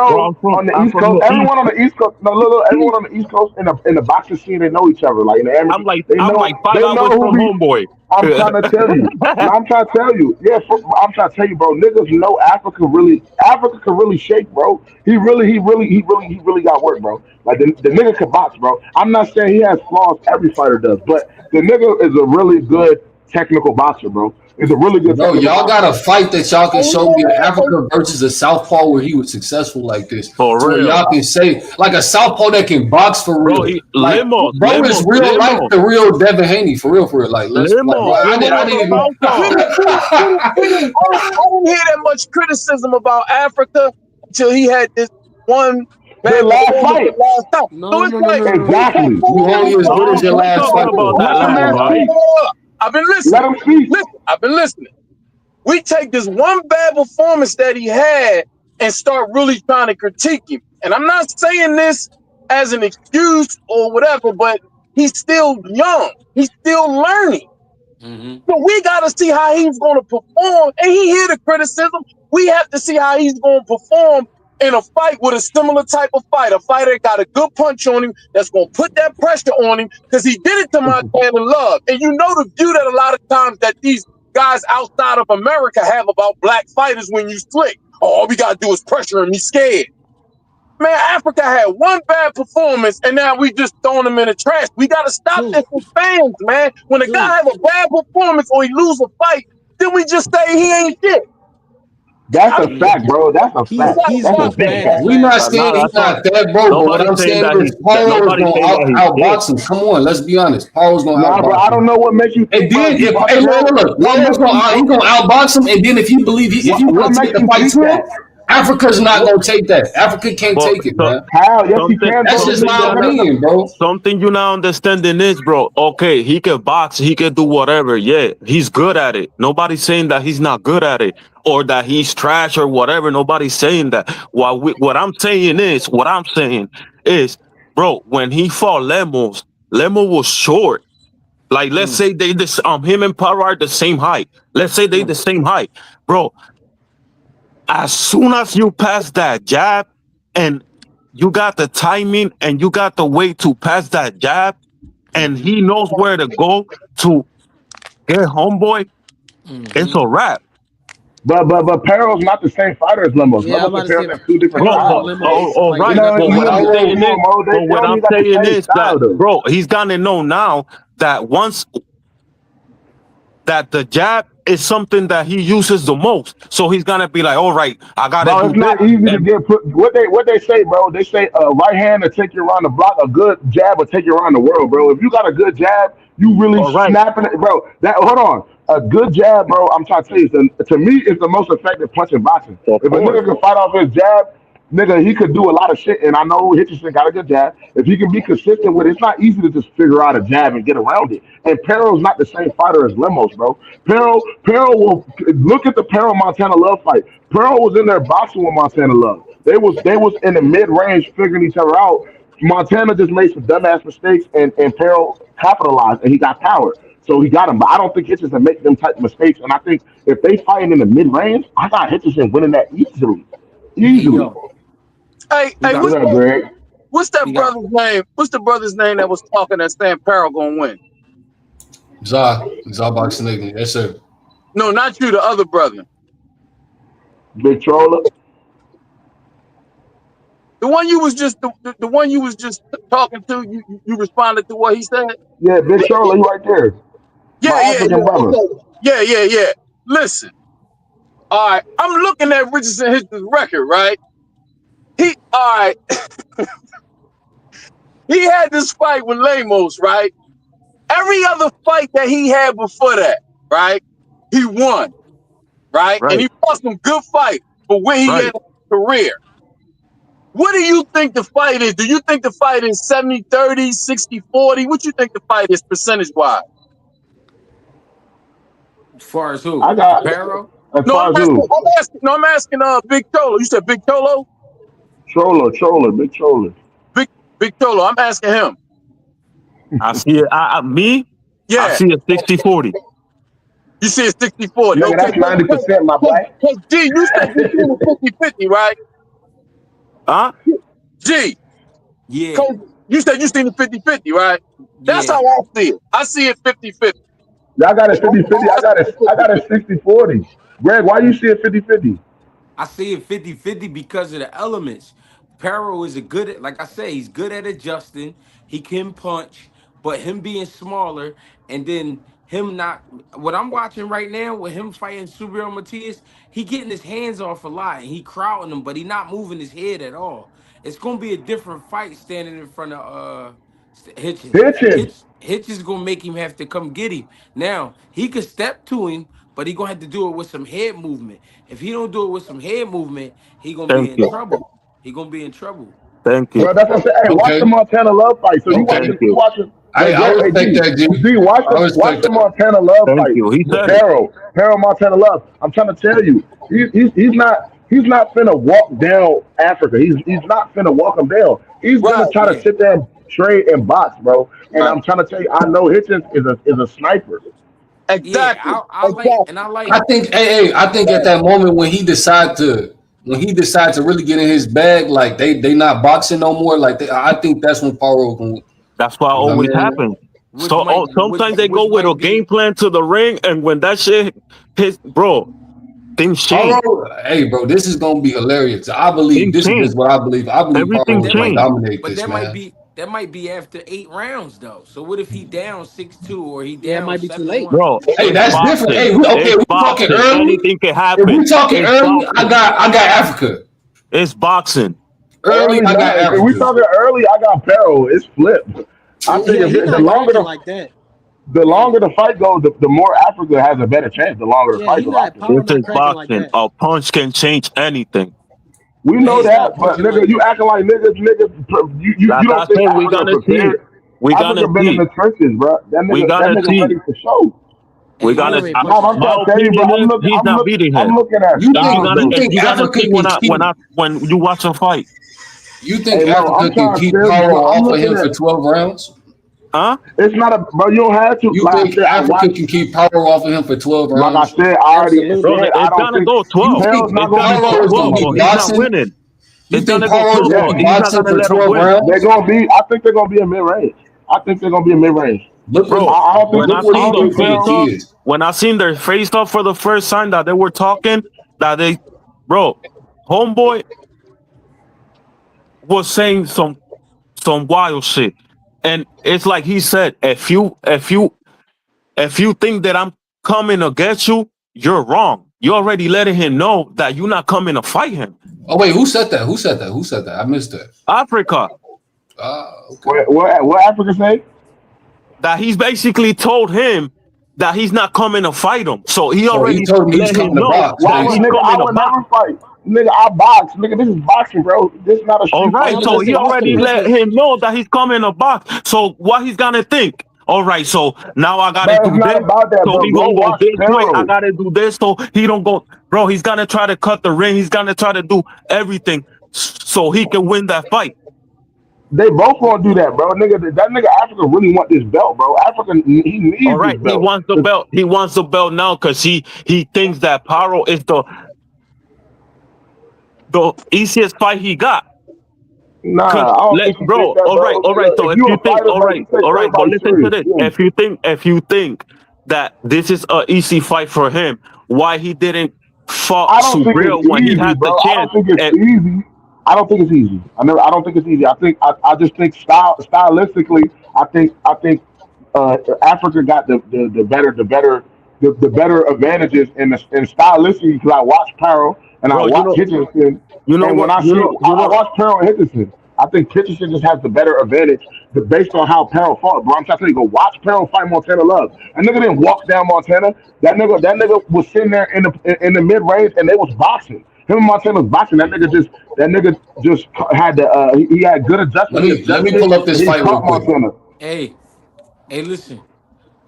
S5: Bro,
S6: know on the
S5: I'm
S6: East
S5: from
S6: Coast.
S5: the East.
S6: Everyone on the East Coast, no, look, everyone on the East Coast in the boxing scene, they know each other. Like in the amateur,
S5: I'm like five
S6: they know
S5: hours
S6: who
S5: from
S6: be.
S5: homeboy.
S6: I'm trying to tell you. No, I'm trying to tell you. Yeah, I'm trying to tell you, bro. Niggas know Africa can really shake, bro. He really got work, bro. Like the nigga can box, bro. I'm not saying he has flaws. Every fighter does, but the nigga is a really good technical boxer, bro. He's a really good
S7: bro,
S6: technical
S7: y'all got
S6: boxer.
S7: a fight that y'all can show me in Africa versus a southpaw where he was successful like this,
S5: For
S7: to where
S5: real,
S7: y'all can say like a southpaw that can box for
S5: bro.
S7: real.
S5: He
S7: Like, bro is real like
S5: Limos,
S7: the real Devin Haney for real, for real. Like, let's like, bro,
S5: Limos, Limos
S7: I
S5: was a
S7: didn't even.
S5: southpaw.
S2: I didn't hear that much criticism about Africa until he had this one
S6: The
S2: bad
S6: last
S2: performance the
S6: fight,
S2: last time. So
S4: No,
S2: it's
S4: no, no,
S2: like
S4: no, no,
S2: we
S4: no.
S2: can't
S6: exactly.
S7: You only as good as your
S5: We
S7: last
S5: talking
S7: fight,
S5: about
S7: though.
S5: that
S6: Let the
S5: last
S6: man
S5: fight.
S6: speak.
S2: I've been
S6: Let
S2: listening.
S6: him speak.
S2: Listen, I've been listening. We take this one bad performance that he had and start really trying to critique him. And I'm not saying this as an excuse or whatever, but he's still young. He's still learning.
S1: Mhm.
S2: So we got to see how he's going to perform. And he hear the criticism. We have to see how he's going to perform in a fight with a similar type of fight. A fighter that got a good punch on him that's going to put that pressure on him because he did it to Montana Love. And you know the view that a lot of times that these guys outside of America have about black fighters when you slick. Oh, all we got to do is pressure him. He's scared. Man, Africa had one bad performance, and now we just throwing him in the trash. We got to stop
S4: Two,
S2: this as fans, man. When a guy
S4: two.
S2: have a bad performance or he lose a fight, then we just say he ain't shit.
S6: That's
S2: I
S6: a
S2: mean,
S6: fact, bro. That's a
S2: we
S6: fact.
S2: got to
S4: He's
S6: That's a
S2: stop
S4: not
S2: that.
S6: big
S4: bad
S6: fact.
S4: at
S7: We not
S4: last.
S7: saying
S5: Nah,
S7: he's
S5: that's not.
S7: not that, bro. But what
S5: Nobody's
S7: I'm
S5: saying
S7: saying
S5: that
S7: is Paul is
S5: nobody's
S7: gonna
S5: saying that he's shit.
S7: outbox him. Come on, let's be honest. Paul's gonna
S6: Nah, bro,
S7: outbox
S6: I
S7: him.
S6: don't know what makes you
S7: And
S6: think, bro.
S7: then
S6: If you
S7: if
S6: watch
S7: hey,
S6: Paul,
S7: look,
S6: what
S7: Paul's
S6: makes you
S7: gonna he gonna outbox him. And then if you believe if he
S6: what
S7: want to
S6: makes
S7: take the
S6: you
S7: fight
S6: think
S7: to him,
S6: that?
S7: Africa's not
S6: What
S7: gonna take that. Africa can't
S5: But
S7: take it, man.
S6: how? Yes, he
S5: something
S6: can,
S7: That's
S6: bro.
S7: just
S5: something
S7: my
S5: you're not
S7: opinion, bro.
S5: something you not understanding is, bro. Okay, he can box, he can do whatever. Yeah, he's good at it. Nobody's saying that he's not good at it or that he's trash or whatever. Nobody's saying that. What I'm saying is, bro, when he fought Lemos, Lemos was short. Like, let's
S1: Mm,
S5: say him and Paro are the same height. Let's say they
S1: mm,
S5: the same height, bro. As soon as you pass that jab and you got the timing and you got the way to pass that jab and
S1: mhm,
S5: he knows where to go to get homeboy, it's
S1: mhm.
S5: a wrap.
S6: But Paro's not the same fighter as Limos.
S4: Yeah, I'm
S6: Limos
S4: about
S6: and
S4: to say
S6: Paro's have two different
S5: Bro,
S4: Paro and
S5: but
S6: styles.
S4: Limos
S5: all
S4: like
S5: right.
S4: nothing
S5: But
S6: You
S5: what
S4: like
S5: I'm
S6: know,
S4: that.
S5: saying is,
S6: they
S5: but what
S6: don't
S5: I'm
S6: even got the
S5: saying
S6: same
S5: is that,
S6: style though.
S5: bro, he's gonna know now that once that the jab is something that he uses the most. So he's gonna be like, all right, I gotta
S6: Bro,
S5: do
S6: it's
S5: this.
S6: not easy to
S5: And
S6: get put. What they say, bro? They say a right hand will take you around the block. A good jab will take you around the world, bro. If you got a good jab, you really
S5: all right,
S6: snapping it, bro. That hold on, a good jab, bro. I'm trying to tell you, to me, it's the most effective punch in boxing.
S5: of
S6: If a
S5: course.
S6: nigga can fight off his jab, nigga, he could do a lot of shit. And I know Hitchison got a good jab. If he can be consistent with it, it's not easy to just figure out a jab and get around it. And Pero's not the same fighter as Lemos, bro. Pero will look at the Pero Montana Love fight. Pero was in there boxing with Montana Love. They was in the mid range figuring each other out. Montana just made some dumbass mistakes, and Pero capitalized, and he got power. So he got him. But I don't think Hitchison make them type of mistakes. And I think if they fighting in the mid range, I got Hitchison winning that easily.
S1: Hey
S6: Easily.
S1: yo,
S2: Hey,
S1: he got
S6: What up, Greg?
S2: what's that
S1: he got
S2: brother's name? What's the brother's name that was talking that saying Paro gonna win?
S7: Za boxing Nigga. Yes, sir.
S2: No, not you, the other brother.
S6: Big Troller.
S2: The one you was just the one you was just talking to, you responded to what he said?
S6: Yeah, Big Troller, he right there. My
S2: Yeah, yeah,
S6: African
S2: yeah.
S6: brother.
S2: Okay. Yeah, yeah, yeah. Listen, all right. I'm looking at Richardson Hitchens' record, right? All right, he had this fight with Lemos, right? Every other fight that he had before that, right? He won, right? And
S5: Right,
S2: he fought some good fights. But where he
S5: right.
S2: at? career. What do you think the fight is? Do you think the fight is 70-30, 60-40? What you think the fight is percentage-wise?
S1: As far as who?
S6: I got
S1: Paro?
S6: as
S2: No,
S6: far as who?
S2: I'm asking Big Cholo. You said Big Cholo?
S6: Big troller.
S2: Big Cholo. I'm asking him.
S5: I see it. I
S2: Yeah.
S5: see it 60-40.
S2: You see it's 60-40.
S6: Nigga,
S2: Okay.
S6: that's 90%, my boy.
S2: Hey, G, you said you seen it 50-50, right?
S5: Huh?
S2: G,
S1: Yeah.
S2: Coach, you said you seen it 50-50, right? That's
S1: Yeah.
S2: how I see it. I see it 50-50.
S6: Y'all got it 50-50. I got it 60-40. Greg, why you see it 50-50?
S1: I see it 50-50 because of the elements. Paro is like I say, he's good at adjusting. He can punch, but him being smaller and then him not what I'm watching right now with him fighting Subriel Matias, he getting his hands off a lot and he crowding him, but he not moving his head at all. It's gonna be a different fight standing in front of Hitchins.
S6: Hitchins.
S1: Hitch is gonna make him have to come get him. Now he could step to him, but he gonna have to do it with some head movement. If he don't do it with some head movement, he gonna be
S5: Thank
S1: in
S5: you.
S1: trouble. He gonna be in trouble.
S5: Thank you.
S6: Bro, that's what I'm saying. Hey, watch
S7: Okay.
S6: the Montana Love fight. So
S7: Okay.
S5: Thank you.
S6: you watching.
S7: I
S6: Hey,
S7: respect that, G.
S6: G, watch
S7: I respect
S6: the
S7: that.
S6: Montana Love
S5: Thank
S6: fight
S5: you. He
S6: with
S5: said it.
S6: Paro Montana Love. I'm trying to tell you, he's not finna walk down Africa. He's not finna walk him down. He's
S2: Right,
S6: gonna try to
S1: Yeah.
S6: sit there and trade and box, bro. And
S2: right.
S6: I'm trying to tell you, I know Hitchens is a sniper.
S1: Yeah,
S2: Exactly.
S1: I like and I like
S7: I think at that moment when he decide to really get in his bag, like they not boxing no more. Like I think that's when Paro can.
S5: That's what
S7: You know what
S5: always
S7: I mean?
S5: happens. So sometimes they go
S1: which
S5: with a
S1: might
S5: game
S1: be
S5: plan to the ring, and when that shit hits, bro, things change.
S7: Paro, hey, bro, this is gonna be hilarious. I believe
S5: Things
S7: this is
S5: change.
S7: just what I believe. I believe
S1: but
S5: Everything
S7: Paro is
S1: that
S7: gonna
S1: might
S5: change.
S7: dominate
S1: but
S7: this, man.
S1: that might be after 8 rounds though. So what if he down 6-2 or he
S4: Yeah, it
S1: down
S4: might be too late.
S1: 7-1?
S5: Bro,
S7: Hey,
S5: it's
S7: that's different.
S5: boxing.
S7: Hey,
S5: It's
S7: we talking
S5: boxing.
S7: early.
S5: Anything can
S7: If
S5: happen.
S7: we talking
S5: It's
S7: early,
S5: boxing.
S7: I got Africa.
S5: It's boxing.
S7: Early,
S6: Early
S7: I got
S6: night. If we
S7: Africa.
S6: talking early, I got Paro. It's flipped. I think
S4: Yeah, he
S6: the
S4: not
S6: longer
S4: boxing like that.
S6: the
S1: Yeah.
S6: longer the fight goes, the more Africa has a better chance. The longer the
S4: Yeah,
S6: fight
S4: he
S6: goes,
S4: not
S6: I think.
S4: power
S5: This
S4: not
S5: is
S4: cracking like
S5: boxing.
S4: that.
S5: A punch can change anything.
S6: We
S4: Yeah,
S6: know
S4: he's not
S6: that, but
S4: punching
S6: nigga,
S4: like
S6: you
S4: that.
S6: acting like you
S5: Like I
S6: don't think
S5: said, we
S6: Africa
S5: gonna see.
S6: prepared.
S5: We gonna
S6: Africa been in
S5: see.
S6: the trenches, bro.
S5: We
S6: That
S5: gonna
S6: nigga
S5: see.
S6: ready for show.
S5: We
S1: Hey,
S5: gonna.
S4: Power
S1: listen,
S4: ain't punching
S6: I'm
S4: like
S5: My
S6: trying
S4: that.
S6: to tell you, bro.
S5: opinion is he's not beating
S6: I'm
S5: him.
S6: looking at
S7: You think
S6: styles though.
S5: If you gonna
S7: Africa
S5: see
S7: can keep
S5: when you watch a fight,
S7: you think
S6: Hey Mo, I'm
S7: Africa can
S6: trying to
S7: keep
S6: tell you,
S7: Paro
S6: bro. I'm
S7: off of
S6: looking
S7: him for
S6: at.
S7: 12 rounds?
S5: huh?
S6: It's not a, bro. You don't have to.
S7: You
S6: Like I
S7: think
S6: said,
S7: Africa can keep Paro off of him for 12
S6: like I
S7: rounds?
S6: said, I already
S4: Absolutely.
S5: Bro,
S6: said I
S5: it's
S6: don't
S5: gonna
S6: think
S5: go
S7: You
S5: 12.
S6: Pale's
S7: think
S6: not
S5: It's
S6: gonna
S5: gonna
S6: be
S5: go
S7: Paro is
S6: finished
S7: gonna
S5: 12,
S7: be
S6: tomorrow.
S5: but he's not
S7: boxing?
S5: winning.
S7: You
S5: It's
S7: think
S5: gonna go
S7: Paro is
S5: 12,
S7: gonna
S5: but
S7: be
S6: Yeah,
S5: he's not
S7: boxing
S5: gonna
S7: for
S5: let him
S7: 12
S5: win.
S6: they're
S7: rounds?
S6: gonna be. I think they're gonna be a mid range. I think they're gonna be a mid range.
S7: Look what
S5: Bro,
S6: I don't think
S5: when
S6: look
S5: I
S6: what
S5: seen them
S7: Paro
S5: face
S6: Pale.
S5: off,
S7: is.
S5: when I seen their face off for the first time that they were talking, that they, bro, homeboy was saying some wild shit, and it's like he said, if you think that I'm coming to get you, you're wrong. You already letting him know that you're not coming to fight him.
S7: Oh wait, who said that? Who said that? Who said that? I missed that.
S5: Africa,
S7: Okay.
S6: What Africa say?
S5: that he's basically told him that he's not coming to fight him. So he
S7: So he
S5: already
S7: told him he was
S5: let him
S7: coming to
S5: know
S7: box,
S6: Why
S5: that
S6: would
S5: he's
S7: basically.
S6: nigga?
S5: coming
S6: I
S5: to
S6: would
S5: box.
S6: never fight. Nigga, I box. Nigga, this is boxing, bro. This is not a
S5: All
S6: street
S5: right,
S6: fight.
S4: Hey,
S6: Nigga,
S5: so
S6: this is
S5: he
S4: listen,
S5: already
S6: boxing.
S5: let
S4: listen.
S5: him know that he's coming to box. So what he's gonna think? All right, so now I gotta
S6: But it's
S5: do
S6: not
S5: this.
S6: about that,
S5: So
S6: bro.
S5: he
S6: Go
S5: gonna go
S6: watch
S5: this way. I
S6: Paro.
S5: gotta do this. So he don't go, bro. He's gonna try to cut the ring. He's gonna try to do everything so he can win that fight.
S6: They both gonna do that, bro. Nigga, that nigga Africa really want this belt, bro. Africa, he
S5: All
S6: needs this
S5: right, he
S6: belt.
S5: wants the belt. He wants the belt now because he thinks that Paro is the easiest fight he got. Cause
S6: Nah, I don't
S5: let
S6: think he think
S5: bro,
S6: that,
S5: all right,
S6: bro.
S5: all right.
S6: Nigga,
S5: So
S6: if
S5: if
S6: you
S5: you
S6: a
S5: think,
S6: fighter, bro, you take
S5: all right, but
S6: everybody
S5: listen to
S6: serious.
S5: this.
S6: Yeah.
S5: If you think that this is a easy fight for him, why he didn't fought
S6: I don't think it's
S5: Subriel when he
S6: easy,
S5: had the
S6: bro. I
S5: chance?
S6: don't think it's
S5: And
S6: easy. I don't think it's easy. I don't think it's easy. I just think stylistically, I think Africa got the better advantages in stylistically because I watched Paro and I
S5: bro,
S6: watched Hitchison,
S5: you know
S6: and when
S5: what,
S6: I watched Paro and Hitchison, I think Hitchison just has the better advantage based on how Paro fought. Bro, I'm trying to tell you, go watch Paro fight Montana Love. That nigga didn't walk down Montana. That nigga was sitting there in the mid range and they was boxing. Him and Montana was boxing. That nigga just had the he had good adjustment. He
S7: Let me
S6: adjusted
S7: pull up
S6: and
S7: this
S6: he
S7: fight real
S6: caught
S7: quick.
S6: Montana.
S1: Hey, hey, listen.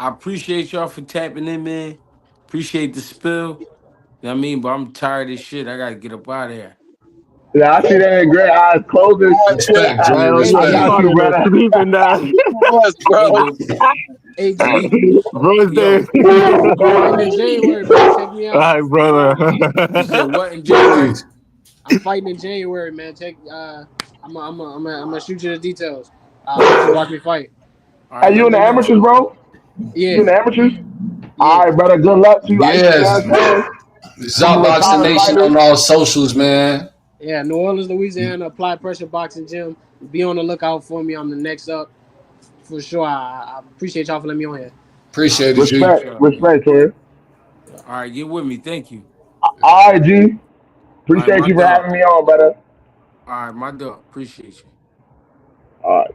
S1: I appreciate y'all for tapping in, man. Appreciate the spill. You know what I mean? But I'm tired of this shit. I gotta get up out of here.
S6: Yeah, I see that in great eyes closing.
S7: Respect, G.
S5: Hell
S4: Hey
S5: yeah,
S6: I
S5: he
S4: G,
S6: got
S5: might
S6: you,
S5: have been
S6: brother.
S5: sleeping now.
S2: Yes, bro.
S1: Hey, but
S4: hey
S1: we,
S4: G.
S5: Bro's there.
S1: yo,
S4: I'm fighting in January, man. Check me
S5: All
S4: out.
S5: right, brother.
S1: you said what in January?
S7: Peace.
S4: I'm fighting in January, man. Check. I'm gonna shoot you the details. I want you to watch me fight.
S1: All right,
S6: Hey,
S1: let
S6: you in
S1: me
S6: the
S1: know.
S6: amateurs, bro? You
S4: Yeah,
S6: in the amateurs? All
S4: yeah,
S6: right, brother. Good luck to you. I, you know
S7: Yes.
S6: what I'm saying? Some
S7: Boxing
S6: retired
S7: Nation
S6: fighters.
S7: on all socials, man.
S4: yeah. New Orleans, Louisiana. Applied Pressure Boxing Gym. Be on the lookout for me. I'm the next up for sure. I appreciate y'all for letting me on here.
S1: I
S7: Appreciate it, G.
S1: appreciate
S6: Respect,
S1: y'all, man.
S6: respect, Tori.
S1: All right, get with me. Thank you.
S6: All right, G.
S1: All right,
S6: Appreciate
S1: my
S6: you for
S1: dog.
S6: having me on, brother.
S1: All right, my dog. Appreciate you.
S6: All right.